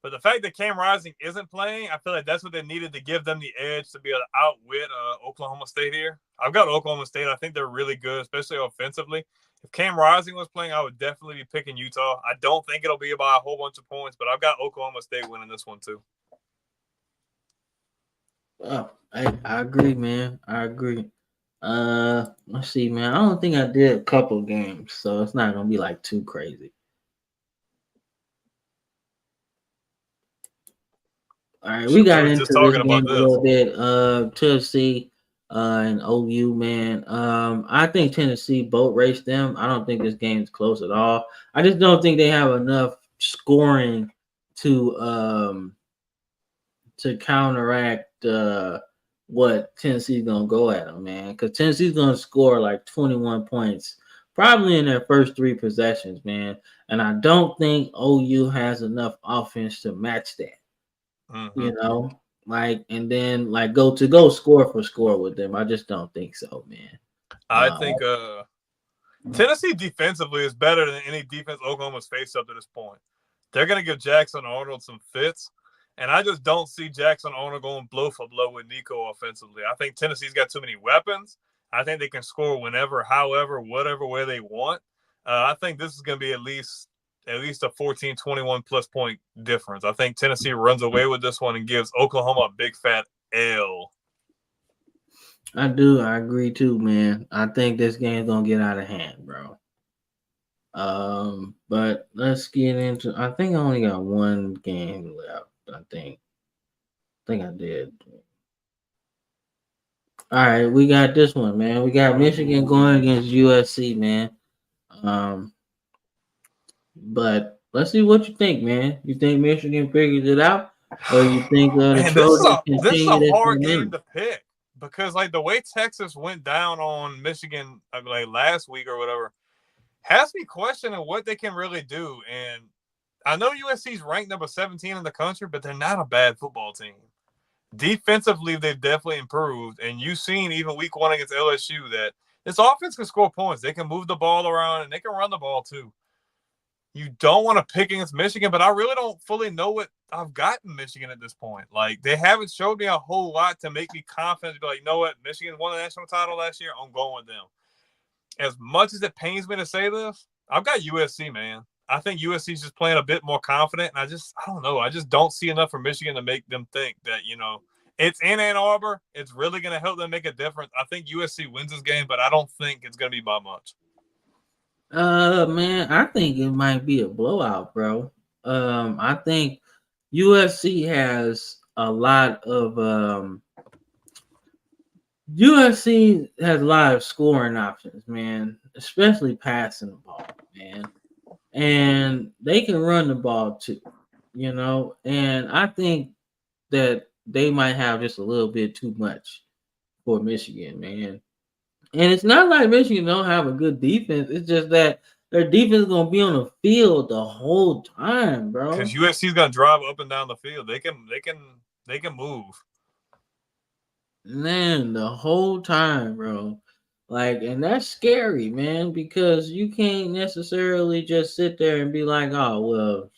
But the fact that Cam Rising isn't playing, I feel like that's what they needed to give them the edge to be able to outwit Oklahoma State here. I've got Oklahoma State. I think they're really good, especially offensively. If Cam Rising was playing, I would definitely be picking Utah. I don't think it'll be by a whole bunch of points, but I've got Oklahoma State winning this one too. Oh, I agree, man. I agree. Let's see, man. I don't think I did a couple games, so it's not gonna be like too crazy. All right, we got into this game a little bit. Tennessee and OU, man. I think Tennessee boat raced them. I don't think this game's close at all. I just don't think they have enough scoring to counteract what Tennessee's gonna go at them, man. Because Tennessee's gonna score like 21 points, probably in their first 3 possessions, man. And I don't think OU has enough offense to match that. Mm-hmm. You know, like, and then like go score for score with them. I just don't think so, man. I think Tennessee defensively is better than any defense Oklahoma's faced up to this point. They're gonna give Jackson Arnold some fits. And I just don't see Jackson Arnold going blow for blow with Nico offensively. I think Tennessee's got too many weapons. I think they can score whenever, however, whatever way they want. I think this is going to be at least a 14, 21 plus point difference. I think Tennessee runs away with this one and gives Oklahoma a big fat L. I do. I agree too, man. I think this game's going to get out of hand, bro. But let's get into. I think I only got one game left. I think I did. All right, we got this one, man. We got Michigan going against USC, man. But let's see what you think, man. You think Michigan figures it out, or you think the Trojans continue? This is a hard game to pick because, like, the way Texas went down on Michigan, like last week or whatever, has me questioning what they can really do. And I know USC's ranked number 17 in the country, but they're not a bad football team. Defensively, they've definitely improved. And you've seen even week 1 against LSU that this offense can score points. They can move the ball around, and they can run the ball too. You don't want to pick against Michigan, but I really don't fully know what I've got in Michigan at this point. Like, they haven't showed me a whole lot to make me confident to be like, you know what, Michigan won the national title last year. I'm going with them. As much as it pains me to say this, I've got USC, man. I think USC's just playing a bit more confident, and I don't know. I just don't see enough for Michigan to make them think that, it's in Ann Arbor. It's really going to help them make a difference. I think USC wins this game, but I don't think it's going to be by much. Man, I think it might be a blowout, bro. I think USC has a lot of scoring options, man, especially passing the ball, man. And they can run the ball too, and I think that they might have just a little bit too much for Michigan, man. And it's not like Michigan don't have a good defense. It's just that their defense is gonna be on the field the whole time, bro. Because USC's gonna drive up and down the field. They can move. Man, the whole time, bro. Like, and that's scary, man, because you can't necessarily just sit there and be like, oh, well,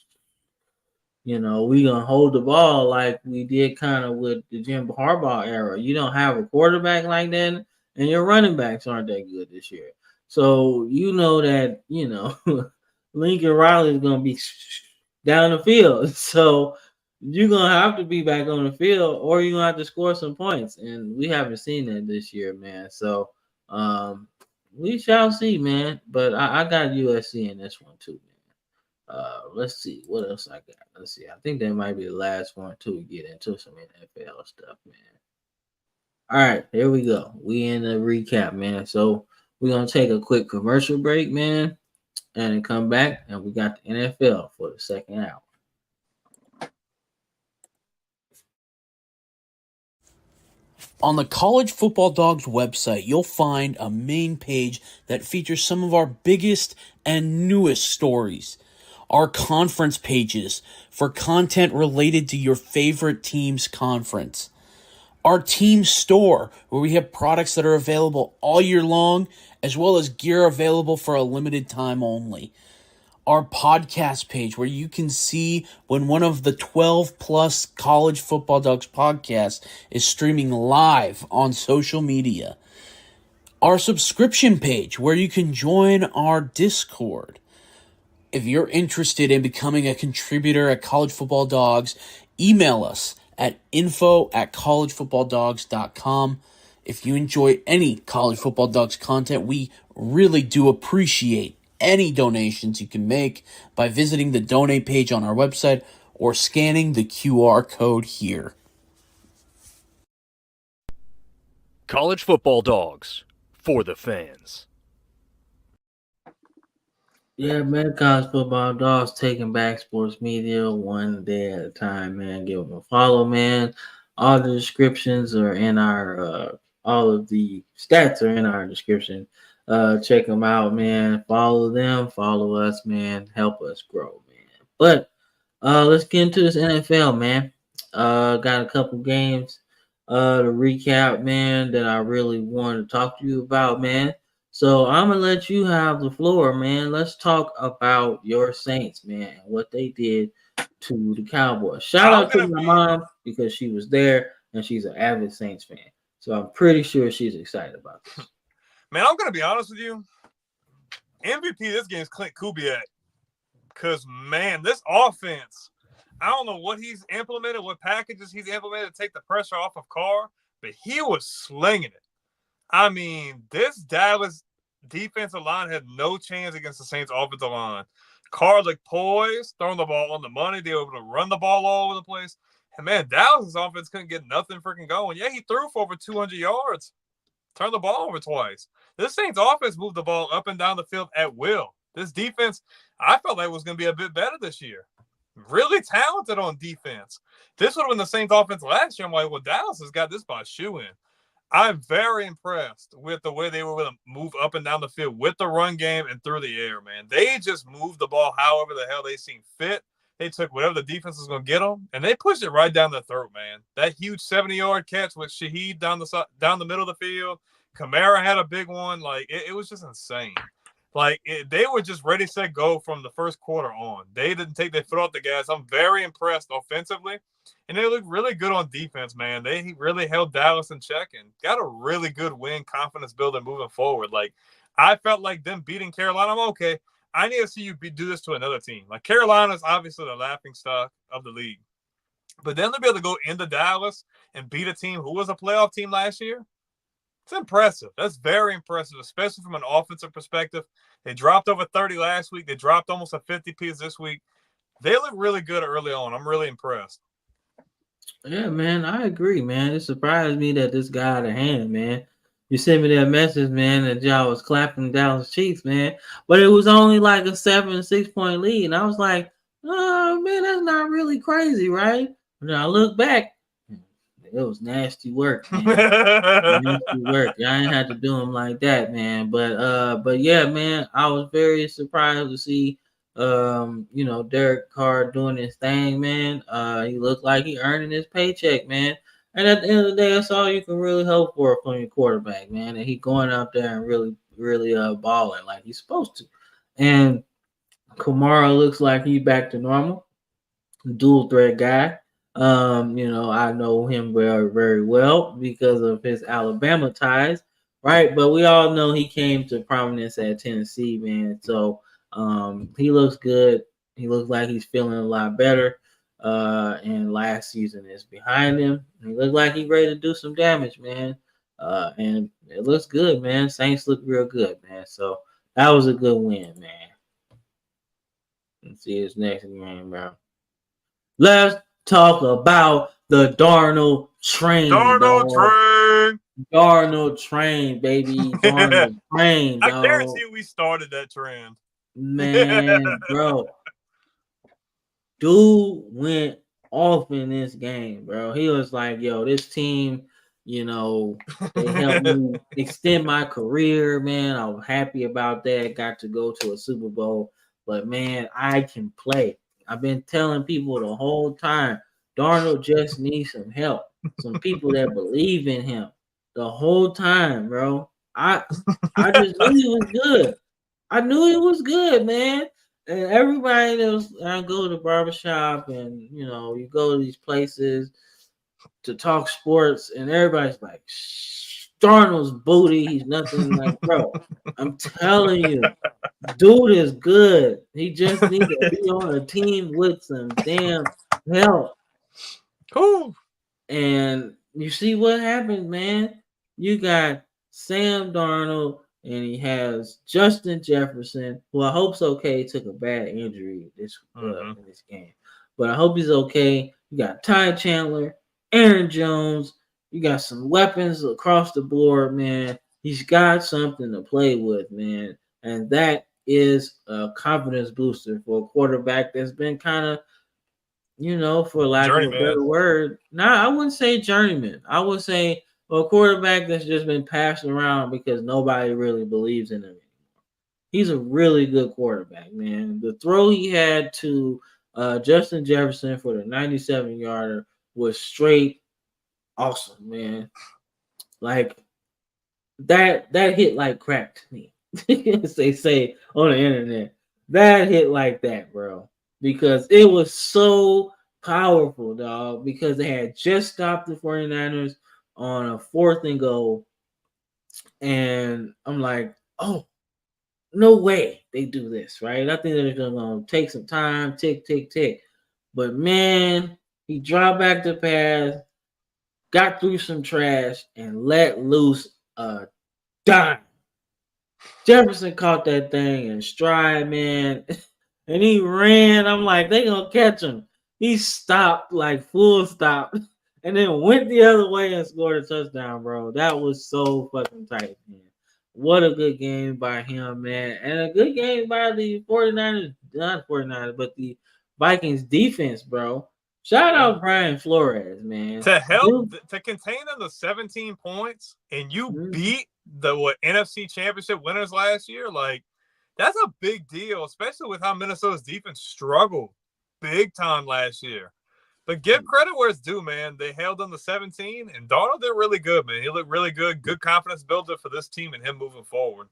we gonna hold the ball like we did kind of with the Jim Harbaugh era. You don't have a quarterback like that, and your running backs aren't that good this year. So you know that Lincoln Riley is gonna be down the field. So you're gonna have to be back on the field, or you're gonna have to score some points. And we haven't seen that this year, man. So we shall see, man. But I got USC in this one too, man. Let's see what else I got. Let's see. I think that might be the last one too. We get into some NFL stuff, man. All right, here we go. We in the recap, man. So we're gonna take a quick commercial break, man, and then come back, and we got the NFL for the second hour. On the College Football Dogs website, you'll find a main page that features some of our biggest and newest stories. Our conference pages for content related to your favorite team's conference. Our team store, where we have products that are available all year long, as well as gear available for a limited time only. Our podcast page, where you can see when one of the 12 plus College Football Dogs podcasts is streaming live on social media. Our subscription page, where you can join our Discord. If you're interested in becoming a contributor at College Football Dogs, email us at info@collegefootballdogs.com. If you enjoy any College Football Dogs content, we really do appreciate any donations you can make by visiting the donate page on our website or scanning the QR code here. College Football Dogs, for the fans. Yeah, man, College Football Dogs taking back sports media one day at a time, man. Give them a follow, man. All the descriptions are in our, all of the stats are in our description. Check them out, man. Follow them, follow us, man. Help us grow, man. But let's get into this NFL, man. Got a couple games to recap, man, that I really wanted to talk to you about, man. So I'm gonna let you have the floor, man. Let's talk about your Saints, man, and what they did to the Cowboys. Shout out to my mom because she was there and she's an avid Saints fan. So I'm pretty sure she's excited about this. Man, I'm gonna be honest with you. MVP this game is Clint Kubiak. Because, man, this offense, I don't know what he's implemented, what packages he's implemented to take the pressure off of Carr, but he was slinging it. I mean, this Dallas defensive line had no chance against the Saints offensive line. Carr looked poised, throwing the ball on the money. They were able to run the ball all over the place. And, man, Dallas' offense couldn't get nothing freaking going. Yeah, he threw for over 200 yards. Turned the ball over twice. This Saints offense moved the ball up and down the field at will. This defense, I felt like was going to be a bit better this year. Really talented on defense. This would have been the Saints offense last year. I'm like, well, Dallas has got this by a shoe-in. I'm very impressed with the way they were able to move up and down the field with the run game and through the air, man. They just moved the ball however the hell they seen fit. They took whatever the defense was going to get them, and they pushed it right down their throat, man. That huge 70-yard catch with Shaheed down the middle of the field. Kamara had a big one. Like, it was just insane. Like, they were just ready, set, go from the first quarter on. They didn't take their foot off the gas. I'm very impressed offensively. And they look really good on defense, man. They really held Dallas in check and got a really good win, confidence building moving forward. Like, I felt like them beating Carolina, I'm okay. I need to see you do this to another team. Like, Carolina's obviously the laughing stock of the league. But then to be able to go into Dallas and beat a team who was a playoff team last year, it's impressive. That's very impressive, especially from an offensive perspective. They dropped over 30 last week. They dropped almost a 50 piece this week. They look really good early on. I'm really impressed. Yeah, man, I agree, man. It surprised me that this guy had a hand, man. You sent me that message, man, that y'all was clapping Dallas Chiefs, man. But it was only like a 7-6 point lead. And I was like, oh, man, that's not really crazy, right? And then I look back, It was nasty work, man. Nasty work. I ain't had to do him like that, man. But yeah, man, I was very surprised to see Derek Carr doing his thing, man. He looked like he earning his paycheck, man. And at the end of the day, that's all you can really hope for from your quarterback, man. And he going out there and really balling like he's supposed to. And Kamara looks like he's back to normal, dual threat guy. I know him very, very well because of his Alabama ties, right? But we all know he came to prominence at Tennessee, man. So he looks good. He looks like he's feeling a lot better. And last season is behind him. He looks like he's ready to do some damage, man. And it looks good, man. Saints look real good, man. So that was a good win, man. Let's see his next game, bro. Let's talk about the Darnold train. Darnold train, baby. Darnold train, dog. I guarantee we started that trend. Man, bro. Dude went off in this game, bro. He was like, yo, this team, they helped me extend my career, man. I was happy about that. Got to go to a Super Bowl. But, man, I can play. I've been telling people the whole time, Darnold just needs some help. Some people that believe in him. The whole time, bro. I just knew he was good. I knew he was good, man. And everybody that was, I go to the barbershop and, you go to these places to talk sports, and everybody's like, Darnold's booty. He's nothing like, bro. I'm telling you, dude is good. He just needs to be on a team with some damn help. Cool. And you see what happened, man. You got Sam Darnold, and he has Justin Jefferson, who I hope's okay. Took a bad injury in this game, but I hope he's okay. You got Ty Chandler, Aaron Jones. You got some weapons across the board, man. He's got something to play with, man, and that is a confidence booster for a quarterback that's been kind of, for lack of a better word. I wouldn't say journeyman. I would say a quarterback that's just been passed around because nobody really believes in him anymore. He's a really good quarterback, man. The throw he had to Justin Jefferson for the 97-yarder was straight awesome, man. Like that hit like crack to me. As they say on the internet. That hit like that, bro. Because it was so powerful, dog. Because they had just stopped the 49ers on a 4th and goal. And I'm like, oh, no way they do this, right? I think they're going to take some time, tick. But, man, he dropped back the pass, got through some trash, and let loose a dime. Jefferson caught that thing in stride, man. And he ran. I'm like, they going to catch him. He stopped, like full stop, and then went the other way and scored a touchdown, bro. That was so fucking tight, man. What a good game by him, man. And a good game by the 49ers, not 49ers, but the Vikings defense, bro. Shout out Brian Flores, man. To help, to contain them to 17 points, and you beat the NFC Championship winners last year, like, that's a big deal, especially with how Minnesota's defense struggled big time last year. But give credit where it's due, man. They held them to 17, and Darnold did really good, man. He looked really good. Good confidence builder for this team and him moving forward.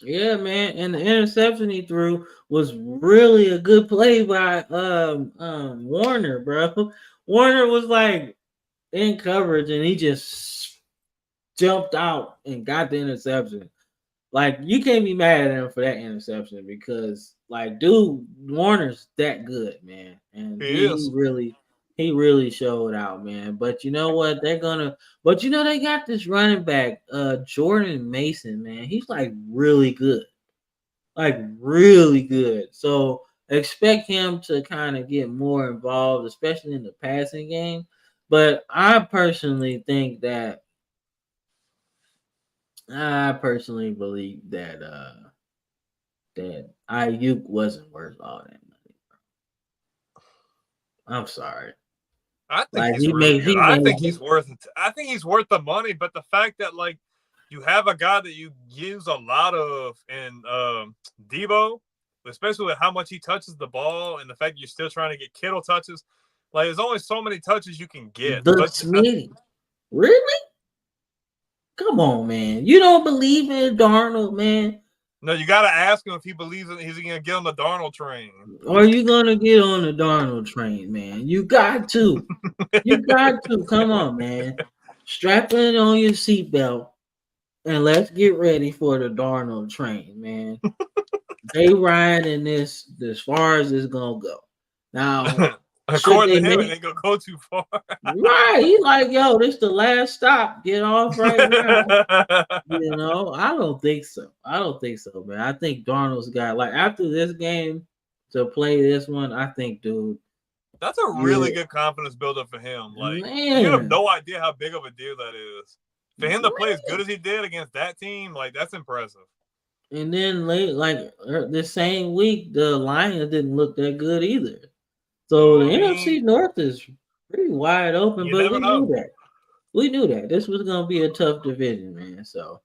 Yeah, man. And the interception he threw was really a good play by Warner, bro. Warner was like in coverage, and he just jumped out and got the interception. Like, you can't be mad at him for that interception because, like, dude, Warner's that good, man. And he really showed out, man. But you know what? They got this running back, Jordan Mason, man. He's like really good. Like really good. So expect him to kind of get more involved, especially in the passing game. But I personally think that I personally believe that that Ayuk wasn't worth all that money, bro. I'm sorry. I think Like he's really good. I think he, he's worth it. I think he's worth the money, but the fact that like you have a guy that you use a lot of in Debo, especially with how much he touches the ball and the fact you're still trying to get Kittle touches. Like there's only so many touches you can get. the Smitty. Really? Come on, man. You don't believe in Darnold, man? No, you got to ask him if he believes he's going to get on the Darnold train. Are you going to get on the Darnold train, man? You got to. You got to. Come on, man. Strap in on your seatbelt and let's get ready for the Darnold train, man. They riding this as far as it's going to go. Now, according to him, it ain't going to go too far. Right. He's like, yo, this the last stop. Get off right now. You know, I don't think so. I don't think so, man. I think Darnold's got, like, after this game to play this one, I think, dude. That's a really good confidence builder for him. Like, man, you have no idea how big of a deal that is. For him to play as good as he did against that team, like, that's impressive. And then, the same week, the Lions didn't look that good either. So the NFC North is pretty wide open, but we knew that. We knew that this was gonna be a tough division, man. So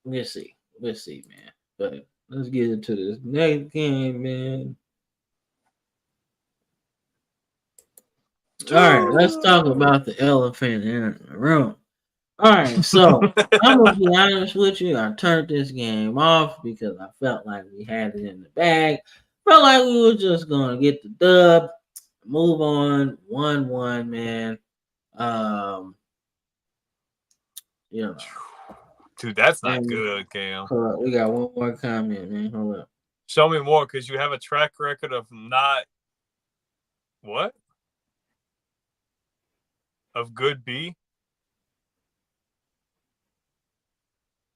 we'll see, man. But let's get into this next game, man. All right, let's talk about the elephant in the room. All right, so I'm gonna be honest with you. I turned this game off because I felt like we had it in the bag. Felt like we were just gonna get the dub, move on, 1-1, man. You know, dude, that's not good, Cam. Hold up, we got one more comment, man. Hold up. Show me more, because you have a track record of not what? Of good B?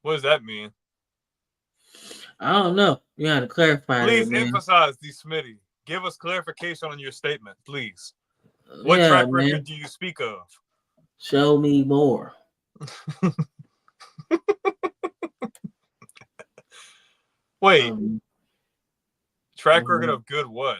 What does that mean? I don't know. You got to clarify. Please emphasize, D. Smitty. Give us clarification on your statement, please. What track record do you speak of? Show me more. Wait. Track record of good what?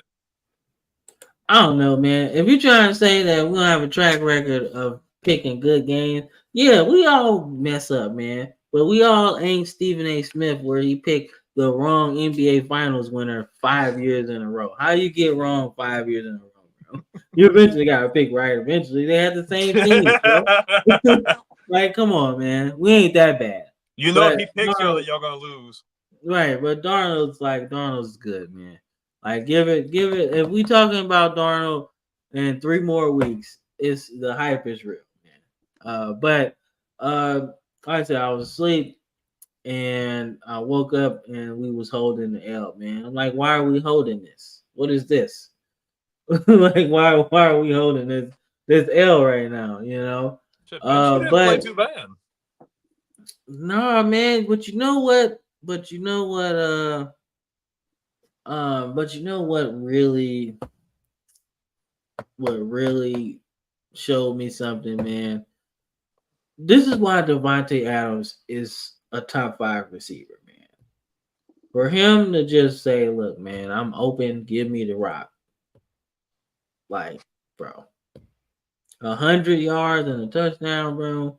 I don't know, man. If you're trying to say that we don't have a track record of picking good games, yeah, we all mess up, man. But we all ain't Stephen A. Smith where he picked the wrong NBA Finals winner 5 years in a row. How you get wrong 5 years in a row, bro? You eventually got to pick right. Eventually, they had the same team, bro. Like, come on, man. We ain't that bad. You know, if he picks y'all, that y'all gonna lose. Right, but Darnold's good, man. Like, give it. If we talking about Darnold in 3 more weeks, it's the hype is real, man. But like I said, I was asleep and I woke up and we was holding the L, man. I'm like, why are we holding this? What is this? Like, why are we holding this L right now? You know. But play too bad. Nah, man. But you know what? What really showed me something, man. This is why Devontae Adams is a top 5 receiver, man. For him to just say, look, man, I'm open, give me the rock. Like, bro. 100 yards and a touchdown, bro.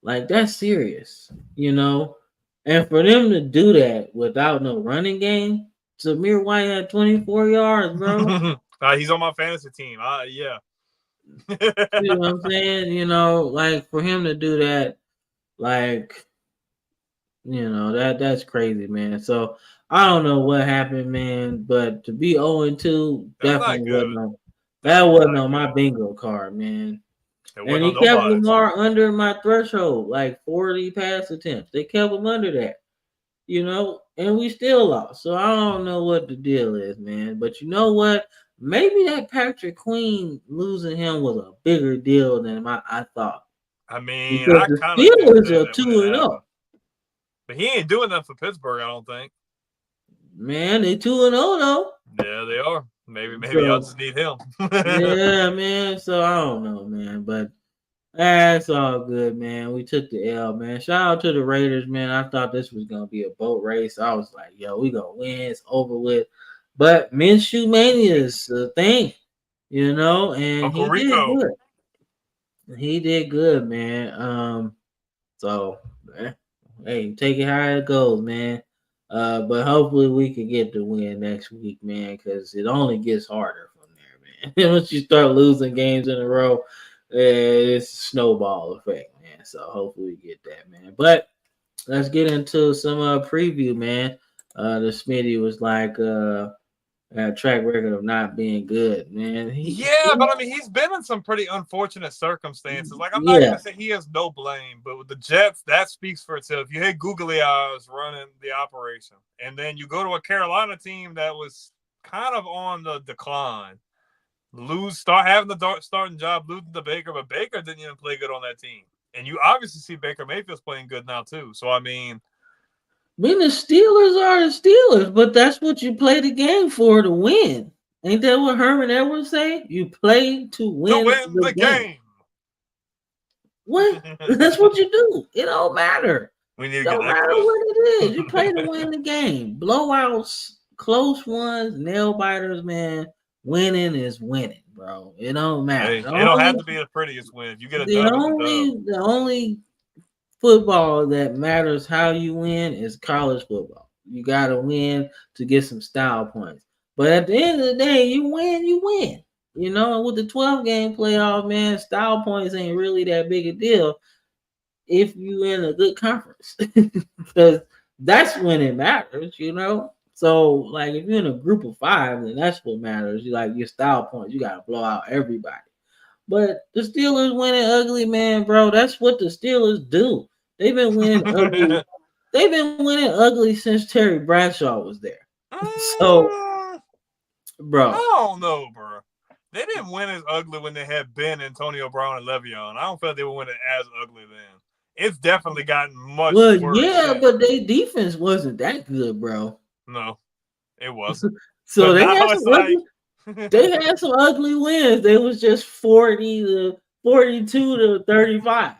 Like, that's serious, you know? And for them to do that without no running game, Samir White had 24 yards, bro. He's on my fantasy team. Yeah. You know what I'm saying? You know, like, for him to do that, like, you know, that's crazy, man. So, I don't know what happened, man, but to be 0-2 definitely wasn't on my bingo card, man. And he kept Lamar under my threshold, like 40 pass attempts. They kept him under that, you know, and we still lost. So I don't know what the deal is, man. But you know what? Maybe that Patrick Queen losing him was a bigger deal than I thought. I mean, because the Steelers are 2-0. But he ain't doing that for Pittsburgh, I don't think. Man, they 2-0 though. Yeah, they are. Maybe y'all just need him. Yeah, man. So I don't know, man. But that's all good, man. We took the L, man. Shout out to the Raiders, man. I thought this was gonna be a boat race. I was like, yo, we gonna win. It's over with. But Minshew Mania is the thing. you know, and Uncle he did Rico. good. He did good, man. So hey, take it how it goes, man. But hopefully we can get the win next week, man, because it only gets harder from there, man. Once you start losing games in a row, it's a snowball effect, man. So hopefully we get that, man. But let's get into some preview, man. The Smitty was like a track record of not being good, man. Yeah, but I mean, he's been in some pretty unfortunate circumstances. Like, I'm not Yeah. going to say he has no blame, but with the Jets, that speaks for itself. You had googly eyes running the operation, and then you go to a Carolina team that was kind of on the decline. Start having the starting job, losing to Baker, but Baker didn't even play good on that team. And you obviously see Baker Mayfield's playing good now, too. So, I mean, the Steelers are the Steelers, but that's what you play the game for, to win. Ain't that what Herman Edwards say? You play to win the game. What? That's what you do. It don't matter. We need to Don't get that matter clip. what it is. You play to win the game. Blowouts, close ones, nail biters, man. Winning is winning, bro. It don't matter. Hey, it don't have to be the prettiest win. If you get a dub, it's a dub. The only football that matters how you win is college football. You got to win to get some style points. But at the end of the day, you win, you win. You know, with the 12-game playoff, man, style points ain't really that big a deal if you in a good conference. Because that's when it matters, you know? So, like, if you're in a group of 5, then that's what matters. You like your style points. You got to blow out everybody. But the Steelers winning ugly, man, bro. That's what the Steelers do. They've been winning ugly. They've been winning ugly since Terry Bradshaw was there. So, bro, I don't know, bro. They didn't win as ugly when they had Ben, Antonio Brown, and Le'Veon. I don't feel like they were winning as ugly then. It's definitely gotten much worse. Yeah, but their defense wasn't that good, bro. No, it wasn't. So they had some ugly. They had some ugly wins. They was just 40 to 42 to 35.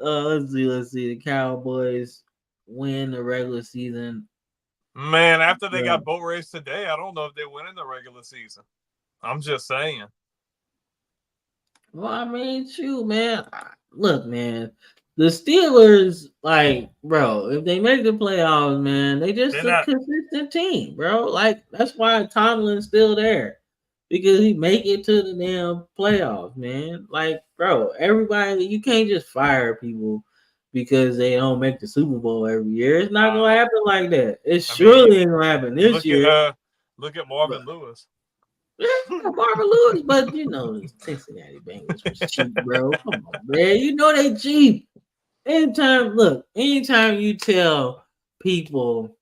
Let's see. The Cowboys win the regular season. Man, after they got boat race today, I don't know if they win in the regular season. I'm just saying. Well, I mean, shoot, man. Look, man. The Steelers, like, bro, if they make the playoffs, man, they just a consistent team, bro. Like, that's why Tomlin's still there. Because he make it to the damn playoffs, man. Like, bro, everybody, you can't just fire people because they don't make the Super Bowl every year. It's not gonna happen like that. It surely ain't gonna happen this year. Look at Marvin Lewis. Yeah, Marvin Lewis, but you know the Cincinnati Bengals was cheap, bro. Come on, man. You know they cheap. Anytime you tell people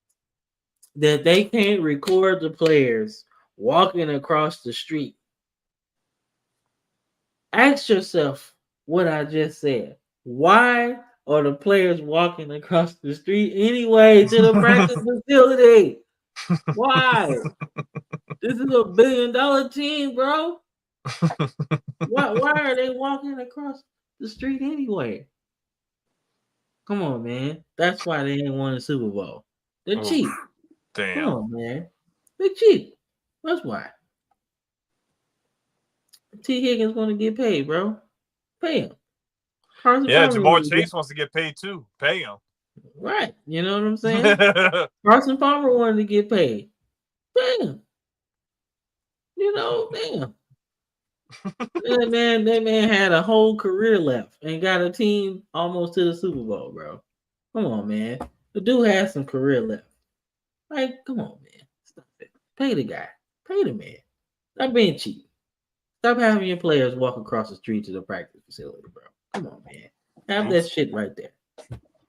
that they can't record the players walking across the street, ask yourself what I just said. Why are the players walking across the street anyway to the practice facility? Why? This is $1 billion team, bro. Why are they walking across the street anyway? Come on, man. That's why they ain't won a Super Bowl. They're cheap. Damn. Come on, man. They're cheap. That's why. T. Higgins going to get paid, bro. Pay him. Jamar Chase wants to get paid too. Pay him. Right. You know what I'm saying? Carson Palmer wanted to get paid. Pay him. You know, damn. that man had a whole career left and got a team almost to the Super Bowl, bro. Come on, man. The dude has some career left. Like, come on, man. Stop it. Pay the guy. Pay the man. Stop being cheap. Stop having your players walk across the street to the practice facility, bro. Come on, man. Have that shit right there.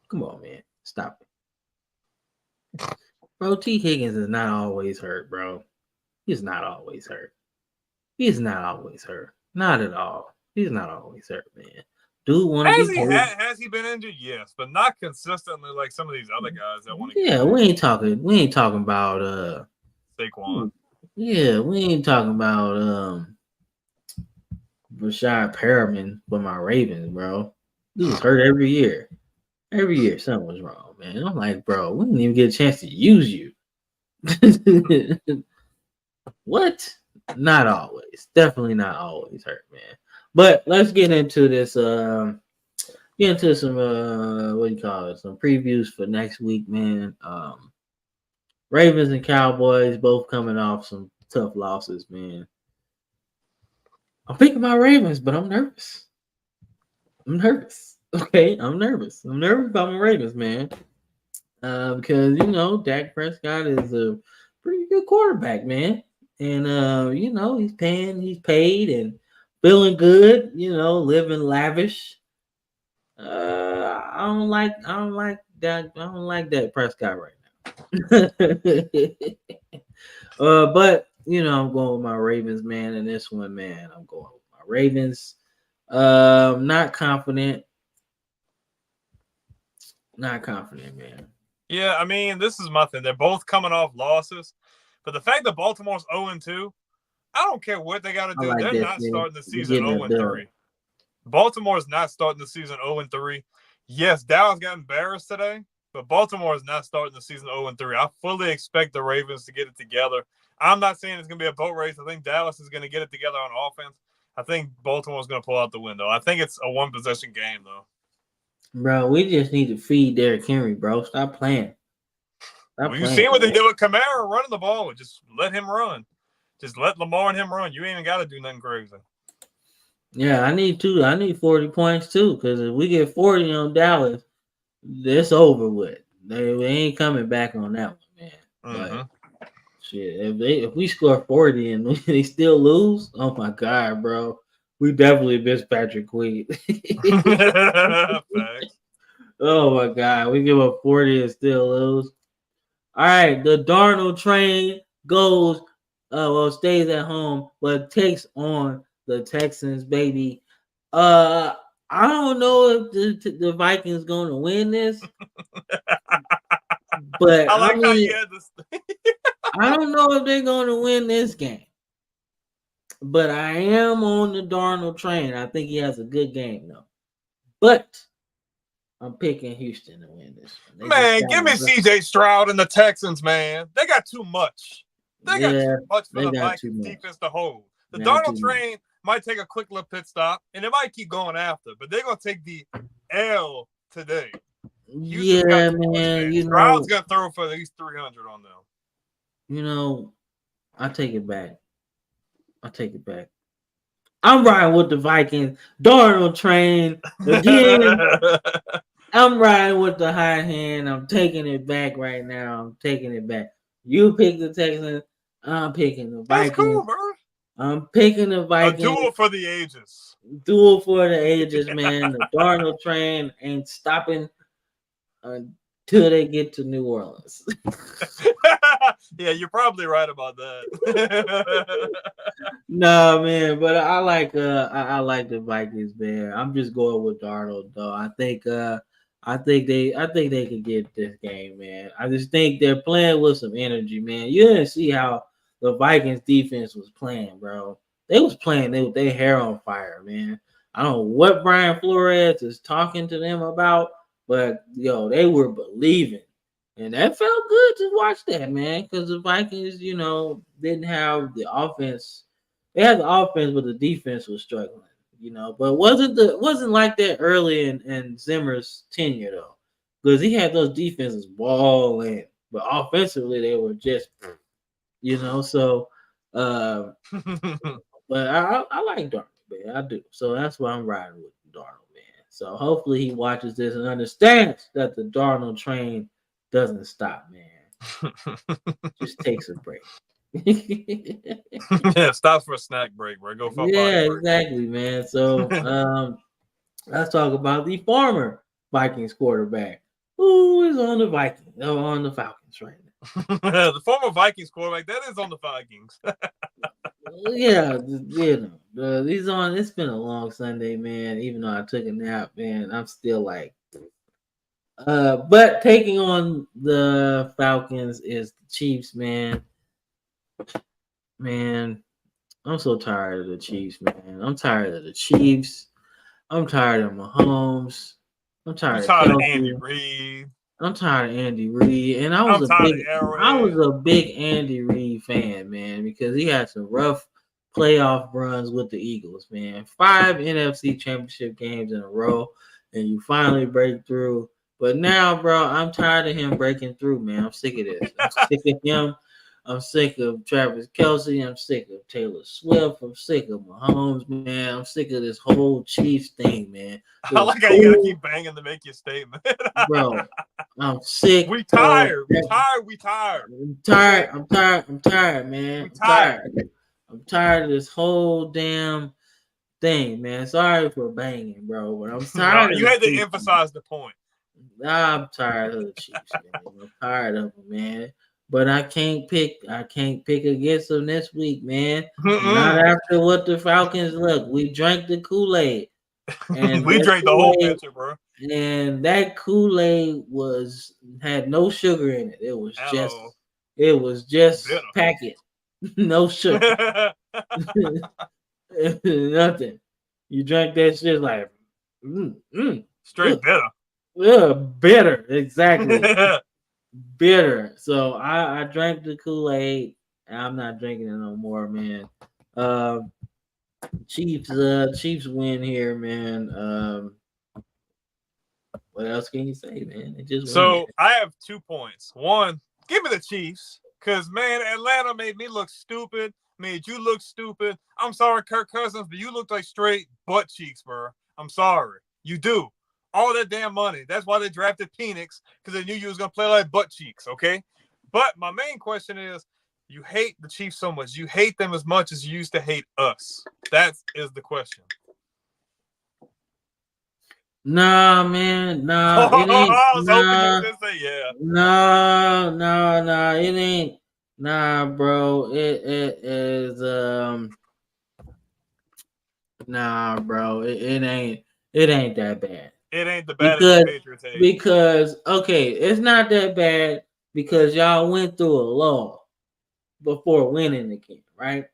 Come on, man. Stop it. Bro, T. Higgins is not always hurt, bro. He's not always hurt. He's not always hurt. Not at all. He's not always hurt, man. Dude want to be hurt. Has he been injured? Yes, but not consistently like some of these other guys that want to. Yeah, we ain't talking about Saquon. Yeah, we ain't talking about Rashad Perriman for my Ravens, bro. Dude was hurt every year. Every year something was wrong, man. I'm like, bro, we didn't even get a chance to use you. What? Not always. Definitely not always hurt, man. But let's get into this. Get into some what do you call it? Some previews for next week, man. Ravens and Cowboys both coming off some tough losses, man. I'm picking my Ravens, but I'm nervous. Okay, I'm nervous. I'm nervous about my Ravens, man. Because Dak Prescott is a pretty good quarterback, man. And he's paid and feeling good, living lavish. I don't like that Prescott right now. But I'm going with my Ravens, man, and this one, man, I'm going with my Ravens. Not confident. Not confident, man. Yeah, I mean, this is my thing. They're both coming off losses. But the fact that Baltimore's 0-2, I don't care what they got to do. Like They're this, not man. starting the season Getting it 0-3. Baltimore's not starting the season 0-3. Yes, Dallas got embarrassed today, but Baltimore is not starting the season 0-3. I fully expect the Ravens to get it together. I'm not saying it's going to be a boat race. I think Dallas is going to get it together on offense. I think Baltimore's going to pull out the window. I think it's a one-possession game, though. Bro, we just need to feed Derrick Henry, bro. Stop playing. You seen what they did with Kamara running the ball. Just let him run. Just let Lamar and him run. You ain't even got to do nothing crazy. Yeah, I need 40 points too, because if we get 40 on Dallas, it's over with. They ain't coming back on that one, man. Mm-hmm. But shit, if we score 40 and they still lose, oh my god, bro, we definitely missed Patrick Queen. Facts. Oh my god, we give up 40 and still lose. All right, the Darnold train goes, stays at home, but takes on the Texans, baby. I don't know if the Vikings going to win this, but I like how you had this. I don't know if they're going to win this game. But I am on the Darnold train. I think he has a good game, though. But I'm picking Houston to win this one. Man, give me CJ Stroud and the Texans, man. They got too much. They got too much for the Vikings defense to hold. The Darnold train might take a quick little pit stop, and it might keep going after, but they're going to take the L today. Houston's man. Stroud's going to throw for at least 300 on them. I take it back. I'm riding with the Vikings. Darnold train again. I'm riding with the high hand. I'm taking it back right now. I'm taking it back. You pick the Texans. I'm picking the Vikings. That's cool, bro. I'm picking the Vikings. A duel for the ages. Man. The Darnold train ain't stopping until they get to New Orleans. Yeah, you're probably right about that. No, man, but I like the Vikings, man. I'm just going with Darnold, though. I think they can get this game, man. I just think they're playing with some energy, man. You didn't see how the Vikings defense was playing, bro. They was playing with their hair on fire, man. I don't know what Brian Flores is talking to them about, but they were believing. And that felt good to watch that, man, because the Vikings, didn't have the offense. They had the offense, but the defense was struggling, But wasn't like that early in Zimmer's tenure though, because he had those defenses balling, but offensively they were just, So, but I like Darnold, man. I do. So that's why I'm riding with Darnold, man. So hopefully he watches this and understands that the Darnold train doesn't stop, man. Just takes a break. Yeah, stops for a snack break, bro. Go for a yeah, exactly, man. So let's talk about the former Vikings quarterback who is on the Falcons right now. The former Vikings quarterback that is on the Vikings. Yeah, he's on. It's been a long Sunday, man. Even though I took a nap, man, I'm still like. But taking on the Falcons is the Chiefs, man. Man, I'm so tired of the Chiefs, man. I'm tired of the Chiefs. I'm tired of Mahomes. I'm tired of Andy Reid. I'm tired of Andy Reid, and I I'm was tired of Arrowhead. a big Andy Reid fan, man, because he had some rough playoff runs with the Eagles, man. 5 NFC Championship games in a row, and you finally break through. But now, bro, I'm tired of him breaking through, man. I'm sick of this. I'm sick of him. I'm sick of Travis Kelce. I'm sick of Taylor Swift. I'm sick of Mahomes, man. I'm sick of this whole Chiefs thing, man. I like how you gotta keep banging to make your statement. Bro, I'm sick. We tired. We tired. We tired. I'm tired. I'm tired. I'm tired, man. We I'm tired. I'm tired of this whole damn thing, man. Sorry for banging, bro, but I'm tired. No, you had to emphasize the point. I'm tired of the Chiefs, man. I'm tired of them, man. But I can't pick against them this week, man. Not after what the Falcons look. We drank the Kool-Aid. And we drank the whole pitcher, bro. And that Kool-Aid had no sugar in it. It was just bitter. packet. No sugar. Nothing. You drank that shit like straight bitter. Yeah, bitter, exactly. Bitter. So I drank the Kool-Aid. I'm not drinking it no more, man. Chiefs win here, man. What else can you say, man? It just so I have 2 points. One, give me the Chiefs, because man, Atlanta made me look stupid, made you look stupid. I'm sorry, Kirk Cousins, but you look like straight butt cheeks, bro. I'm sorry. You do. All that damn money. That's why they drafted Penix, because they knew you was gonna play like butt cheeks, okay? But my main question is, you hate the Chiefs so much. You hate them as much as you used to hate us. That is the question. Nah, man. Nah, it ain't. I was hoping you were gonna say yeah. Nah, it ain't. Nah, bro. It is nah, bro. It ain't that bad. It ain't the bad as the Patriots hate. Because okay, it's not that bad because y'all went through a lull before winning again, right?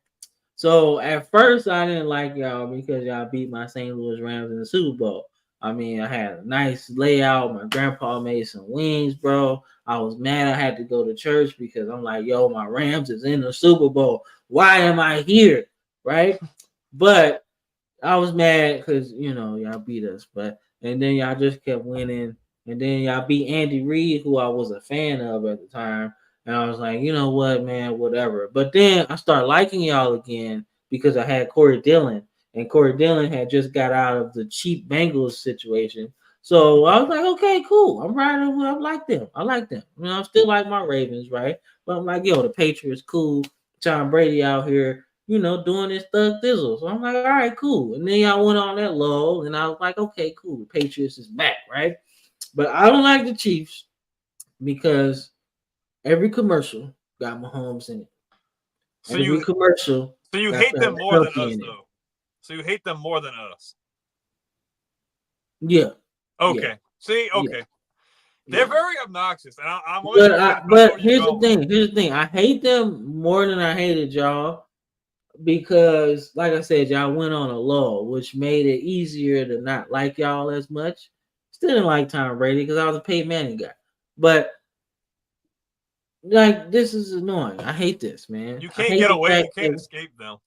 So at first I didn't like y'all because y'all beat my St. Louis Rams in the Super Bowl. I mean, I had a nice layout. My grandpa made some wings, bro. I was mad I had to go to church because I'm like, yo, my Rams is in the Super Bowl. Why am I here? Right? But I was mad because, y'all beat us. And then y'all just kept winning. And then y'all beat Andy Reid, who I was a fan of at the time. And I was like, you know what, man, whatever. But then I started liking y'all again because I had Corey Dillon. And Corey Dillon had just got out of the cheap Bengals situation. So I was like, okay, cool. I'm riding with I like them. I still like my Ravens, right? But I'm like, yo, the Patriots, cool. Tom Brady out here, doing this thug thizzle. So I'm like, all right, cool. And then y'all went on that lull. And I was like, okay, cool. The Patriots is back, right? But I don't like the Chiefs because every commercial got Mahomes in it. So you hate them more than us, though. So you hate them more than us. Yeah. Okay. Yeah. See. Okay. Yeah. They're very obnoxious, and I'm. But here's the thing. I hate them more than I hated y'all because, like I said, y'all went on a lull, which made it easier to not like y'all as much. Still didn't like Tom Brady because I was a Peyton Manning guy, but. Like, this is annoying. I hate this, man. You can't get away. You can't escape them.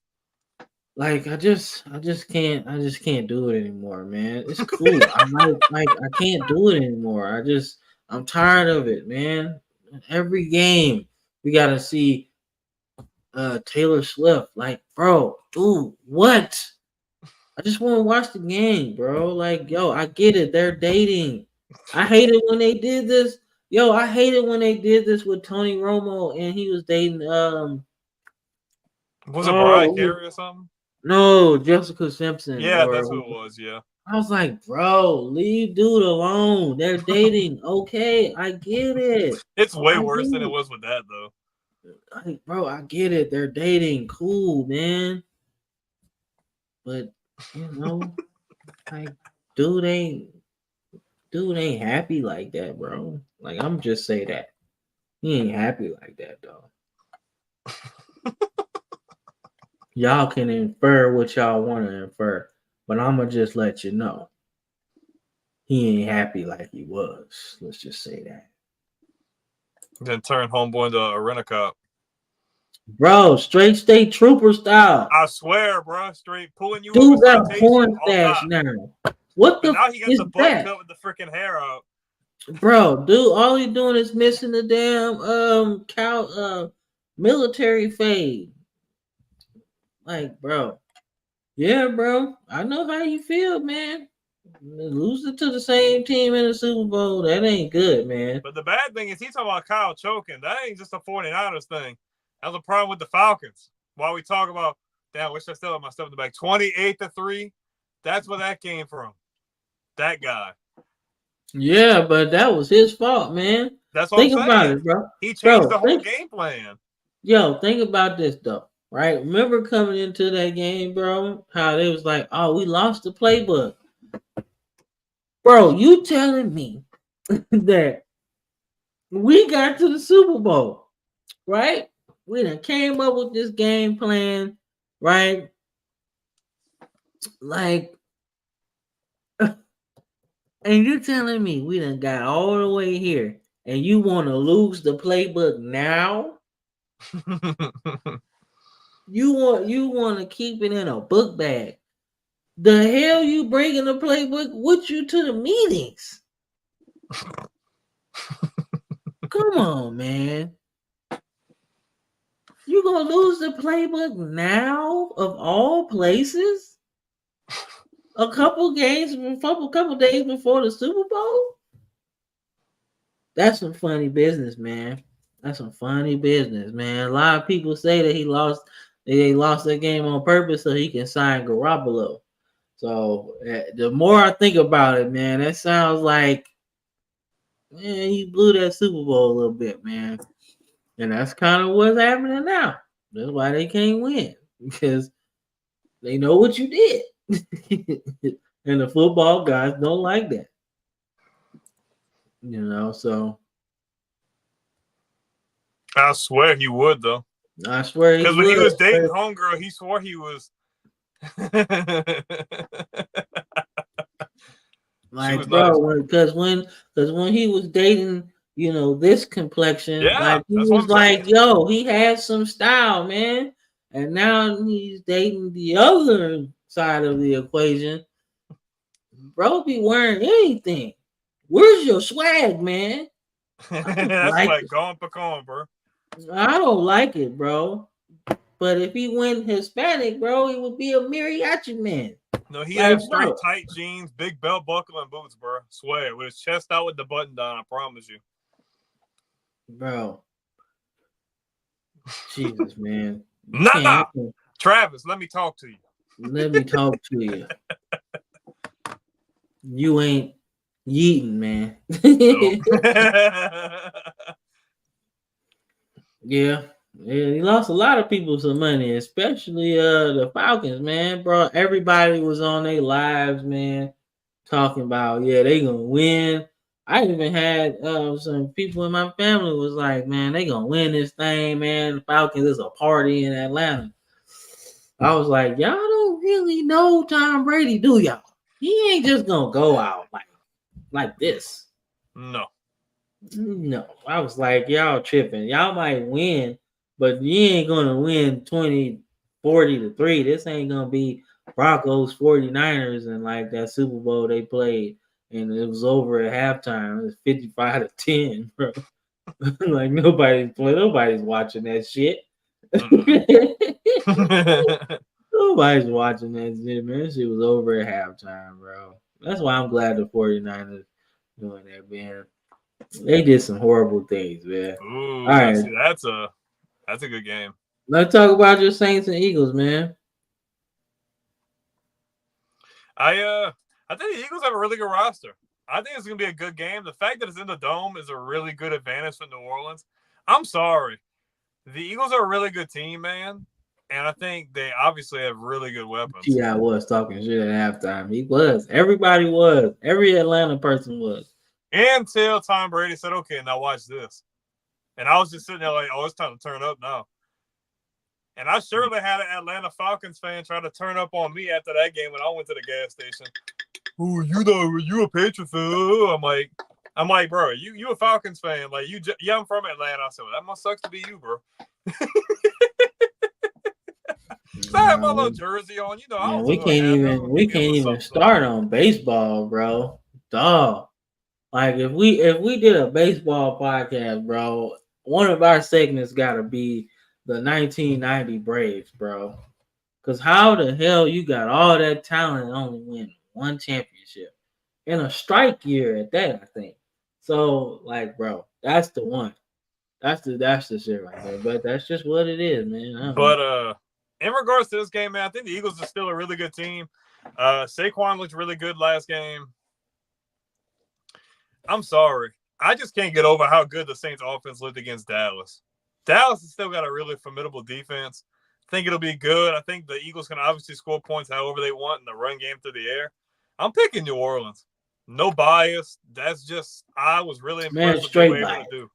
Like, I just can't do it anymore, man. It's cool. I can't do it anymore. I'm tired of it, man. Every game we gotta see Taylor Swift. Like, bro, dude, what? I just want to watch the game, bro. Like, yo, I get it. They're dating. I hate it when they did this. Yo, I hate it when they did this with Tony Romo and he was dating was it Mariah Carey or something? No, Jessica Simpson. Yeah, that's who it was, yeah. I was like, bro, leave dude alone. They're dating. Okay, I get it. It's way worse than it was with that, though. Bro, I get it. They're dating. Cool, man. But like, dude ain't happy like that, bro. Like, I'm just say that. He ain't happy like that, though. Y'all can infer what y'all want to infer, but I'm going to just let you know. He ain't happy like he was. Let's just say that. Then turn homeboy into a rent-a-cop. Bro, straight state trooper style. I swear, bro, straight pulling you Dude over got a citation porn on stash top. now. What But the now he got is the butt that? cut with the freaking hair out. Bro, dude, all he doing is missing the damn military fade. Like, bro. Yeah, bro. I know how you feel, man. Losing to the same team in the Super Bowl, that ain't good, man. But the bad thing is he talking about Kyle choking. That ain't just a 49ers thing. That's a problem with the Falcons. While we talk about, damn, I wish I still had my stuff in the back. 28-3. That's where that came from. That guy. Yeah, but that was his fault, man. That's what Think I'm about saying. it, bro. He changed Bro, the whole game plan. Yo, think about this though, right? Remember coming into that game, bro? How they was like, "Oh, we lost the playbook." Bro, you telling me that we got to the Super Bowl, right? We done came up with this game plan, right? Like, and you telling me we done got all the way here, and you want to lose the playbook now? You want to keep it in a book bag? The hell you bringing the playbook with you to the meetings? Come on, man. You gonna lose the playbook now of all places? A couple days before the Super Bowl? That's some funny business, man. That's some funny business, man. A lot of people say that they lost that game on purpose so he can sign Garoppolo. So the more I think about it, man, that sounds like, man, you blew that Super Bowl a little bit, man. And that's kind of what's happening now. That's why they can't win, because they know what you did. And the football guys don't like that. So I swear he would, though. I swear he Because would. when he was dating homegirl, he swore he was. Like, bro, because when he was dating, this complexion, Yeah, like he that's what was I'm like, saying. yo, he had some style, man. And now he's dating the other side of the equation. Bro, be wearing anything. Where's your swag, man? That's Like, like gone pecan, bro. I don't like it, bro. But if he went Hispanic, bro, he would be a mariachi man. No, he Like, had straight bro, tight jeans, big belt buckle, and boots, bro. Swear, with his chest out with the button down. I promise you, bro. Jesus, man. Nah. Travis, let me talk to you. Let me talk to you. You ain't yeeting, man. Nope. Yeah, he lost a lot of people some money, especially the Falcons, man. Bro, everybody was on their lives, man, talking about, yeah, they gonna win. I even had some people in my family was like, man, they gonna win this thing, man. The Falcons is a party in Atlanta. I was like, y'all don't really know Tom Brady, do y'all? He ain't just gonna go out like this. No. I was like, y'all tripping. Y'all might win, but you ain't gonna win 40-3. This ain't gonna be Broncos 49ers and like that Super Bowl they played and it was over at halftime. It was 55-10, bro. Like nobody's watching that shit. Nobody's watching that shit, man. That shit was over at halftime, bro. That's why I'm glad the 49ers doing that, man. They did some horrible things, man. Ooh, All right, that's a good game. let's talk about your Saints and Eagles, man. I think the Eagles have a really good roster. I think it's gonna be a good game. The fact that it's in the dome is a really good advantage for New Orleans. I'm sorry, the Eagles are a really good team, man, and I think they obviously have really good weapons. Yeah, I was talking shit at halftime. He was. Everybody was. Every Atlanta person was. Until Tom Brady said, "Okay, now watch this," and I was just sitting there like, "Oh, it's time to turn up now." And I surely had an Atlanta Falcons fan try to turn up on me after that game when I went to the gas station. Ooh, you a Patriot fan? I'm like, I'm like, bro, you a Falcons fan? Like, yeah, I'm from Atlanta. I said, well, that must sucks to be you, bro. I had my little jersey on. You know, I Man, was a little happy. I was gonna we give me a can't little even something. start on baseball, bro. Dog. Like if we did a baseball podcast, bro, one of our segments gotta be the 1990 Braves, bro. Cause how the hell you got all that talent and only win one championship in a strike year at that? I think so. Like, bro, that's the one. That's the shit right there. But that's just what it is, man. I don't know. But in regards to this game, man, I think the Eagles are still a really good team. Saquon looked really good last game. I'm sorry. I just can't get over how good the Saints offense looked against Dallas. Dallas has still got a really formidable defense. I think it'll be good. I think the Eagles can obviously score points however they want in the run game through the air. I'm picking New Orleans. No bias. That's just I was really Man, impressed with what they straight were able bias. to do.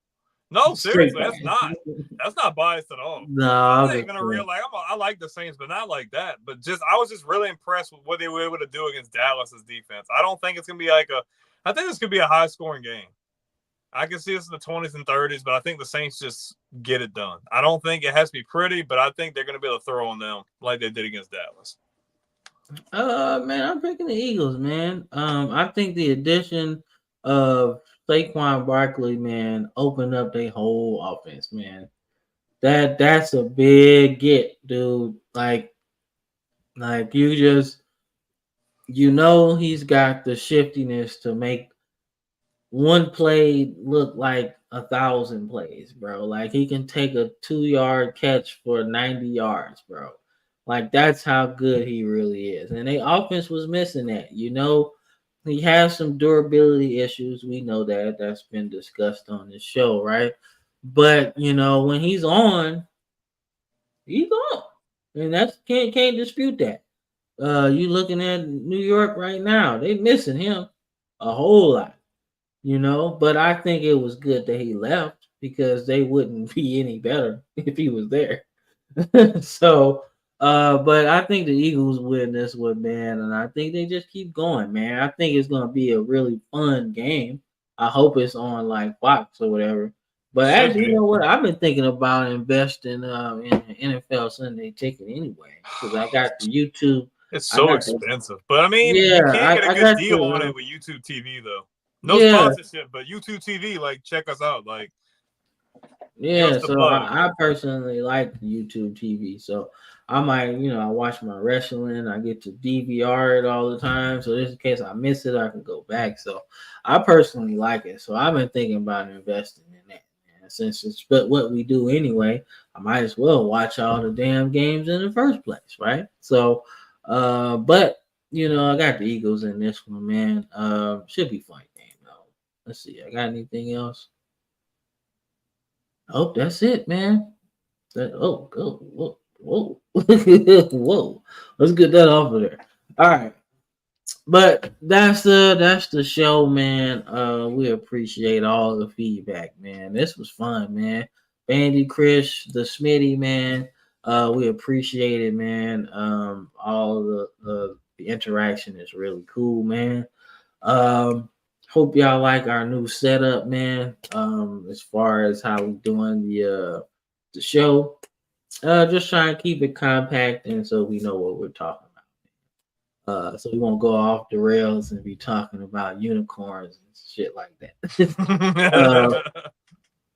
No, Straight seriously, bias. that's not biased at all. No, I'm I'm not just even a real I like the Saints, but not like that. But I was just really impressed with what they were able to do against Dallas's defense. I don't think it's gonna be I think this could be a high scoring game. I can see us in the 20s and 30s, but I think the Saints just get it done. I don't think it has to be pretty, but I think they're going to be able to throw on them like they did against Dallas. Man, I'm picking the Eagles, man. I think the addition of Saquon Barkley, man, opened up their whole offense, man. That's a big get, dude. Like he's got the shiftiness to make one play look like 1,000 plays, bro. Like he can take a 2-yard catch for 90 yards, bro. Like that's how good he really is. And the offense was missing that. He has some durability issues. We know that. That's been discussed on this show, right? But when he's on, he's on. And that's can't dispute that. You looking at New York right now, they missing him a whole lot. But I think it was good that he left because they wouldn't be any better if he was there. So, but I think the Eagles win this one, man, and I think they just keep going, man. I think it's gonna be a really fun game. I hope it's on like Fox or whatever. But actually, you know what? I've been thinking about investing in the NFL Sunday ticket anyway because I got the YouTube. It's so expensive, but I mean, Yeah, you can get a good deal the, on it with YouTube TV though. No yeah, sponsorship, but YouTube TV, like check us out, like yeah. So I personally like YouTube TV, so I might, I watch my wrestling. I get to DVR it all the time, so just in case I miss it, I can go back. So I personally like it. So I've been thinking about investing in that. Man. Since it's but what we do anyway, I might as well watch all the damn games in the first place, right? So, but I got the Eagles in this one, man. Should be fun game though. Let's see. I got anything else? Oh, that's it, man. Whoa, whoa, whoa. Let's get that off of there. All right, but that's the show, man. We appreciate all the feedback, man. This was fun, man. Bandy, Chris, the Smitty, man. We appreciate it, man. All the interaction is really cool, man. Hope y'all like our new setup, man. As far as how we doing the show, just trying to keep it compact and so we know what we're talking about. So we won't go off the rails and be talking about unicorns and shit like that.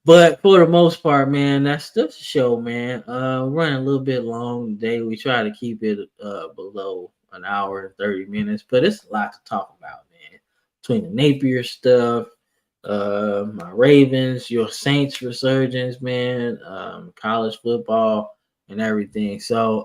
But for the most part, man, that's the show, man. We're running a little bit long today. We try to keep it below an hour and 30 minutes, but it's a lot to talk about, man. Between the Napier stuff, my Ravens, your Saints resurgence, man, college football and everything. So,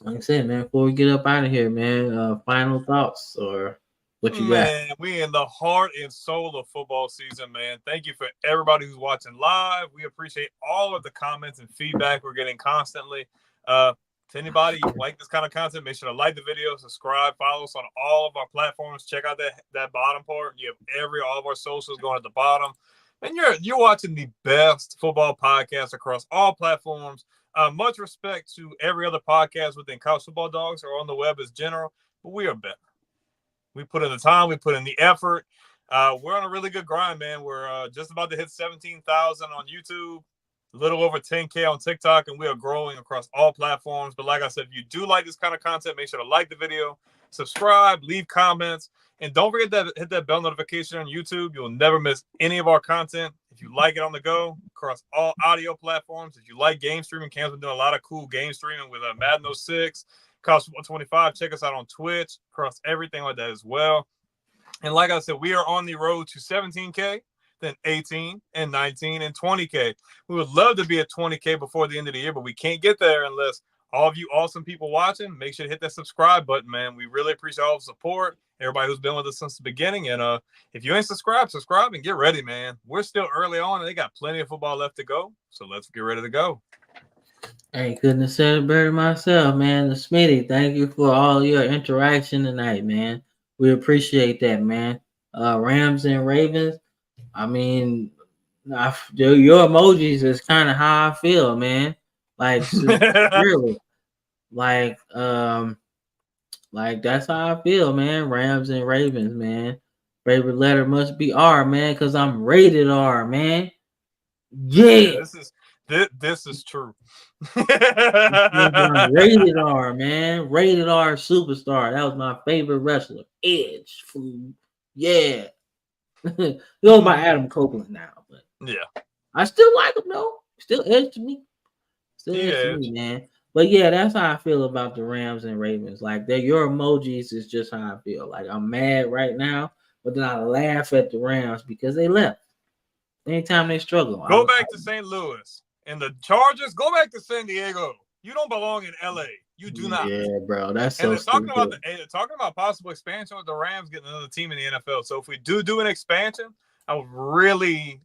like I said, man, before we get up out of here, man, final thoughts or what you got? Man, we in the heart and soul of football season, man. Thank you for everybody who's watching live. We appreciate all of the comments and feedback we're getting constantly. To anybody who like this kind of content, make sure to like the video, subscribe, follow us on all of our platforms. Check out that bottom part. You have all of our socials going at the bottom. And you're watching the best football podcast across all platforms. Much respect to every other podcast within College Football Dogs or on the web as general, but we are better. We put in the time, we put in the effort. We're on a really good grind, man. We're just about to hit 17,000 on YouTube, a little over 10K on TikTok, and we are growing across all platforms. But like I said, if you do like this kind of content, make sure to like the video, subscribe, leave comments, and don't forget to hit that bell notification on YouTube. You'll never miss any of our content. If you like it on the go, across all audio platforms. If you like game streaming, Cam's been doing a lot of cool game streaming with Madden 06, Cost 125. Check us out on Twitch, across everything like that as well. And like I said, we are on the road to 17K, then 18 and 19 and 20K. We would love to be at 20K before the end of the year, but we can't get there unless all of you awesome people watching, make sure to hit that subscribe button, man. We really appreciate all the support, everybody who's been with us since the beginning. And if you ain't subscribed, subscribe and get ready, man. We're still early on, and they got plenty of football left to go. So let's get ready to go. I couldn't have said it better myself, man. The Smitty, thank you for all your interaction tonight, man. We appreciate that, man. Rams and Ravens. I mean, your emojis is kind of how I feel, man. Like really, like that's how I feel, man. Rams and Ravens, man. Favorite letter must be R, man, because I'm rated R, man. Yeah. This is true. I'm rated R, man. Rated R superstar. That was my favorite wrestler. Edge. Yeah. He goes by Adam Copeland now, but yeah. I still like him though. Still Edge to me. Still Edge to me, man. But yeah, that's how I feel about the Rams and Ravens. Like your emojis is just how I feel. Like I'm mad right now, but then I laugh at the Rams because they left. Anytime they struggle. Go back to St. Louis. And the Chargers, go back to San Diego. You don't belong in LA. You do not. Yeah, bro. That's so stupid. Talking about possible expansion with the Rams getting another team in the NFL. So if we do an expansion, I was really,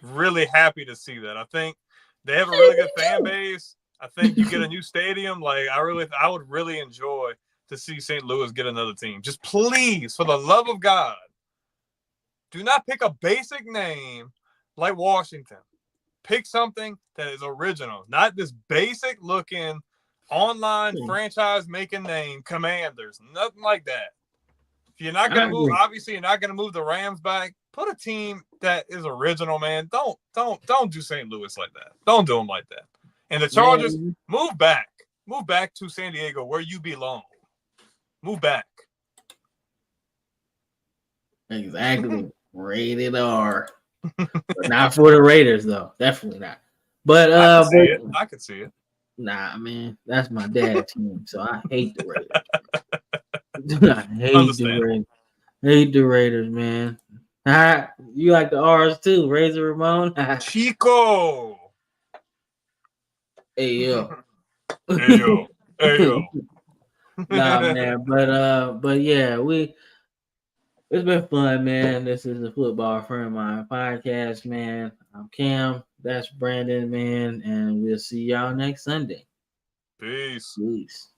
really happy to see that. I think they have a really good fan base. I think you get a new stadium. Like I would really enjoy to see St. Louis get another team. Just please, for the love of God, do not pick a basic name like Washington. Pick something that is original, not this basic looking online franchise making name Commanders. Nothing like that. If you're not gonna move, obviously you're not gonna move the Rams back. Put a team that is original, man. Don't do St. Louis like that. Don't do them like that. And the Chargers, move back to San Diego where you belong. Move back. Exactly. Rated R. But not for the Raiders, though. Definitely not. But I could see it. Nah, man, that's my dad's team, so I hate the Raiders. I hate the Raiders, man. You like the R's too, Razor Ramon? Chico. Hey yo. Hey yo. Nah, man, but yeah, it's been fun, man. This is a Football Friend of Mine podcast, man. I'm Cam. That's Brandon, man. And we'll see y'all next Sunday. Peace. Peace.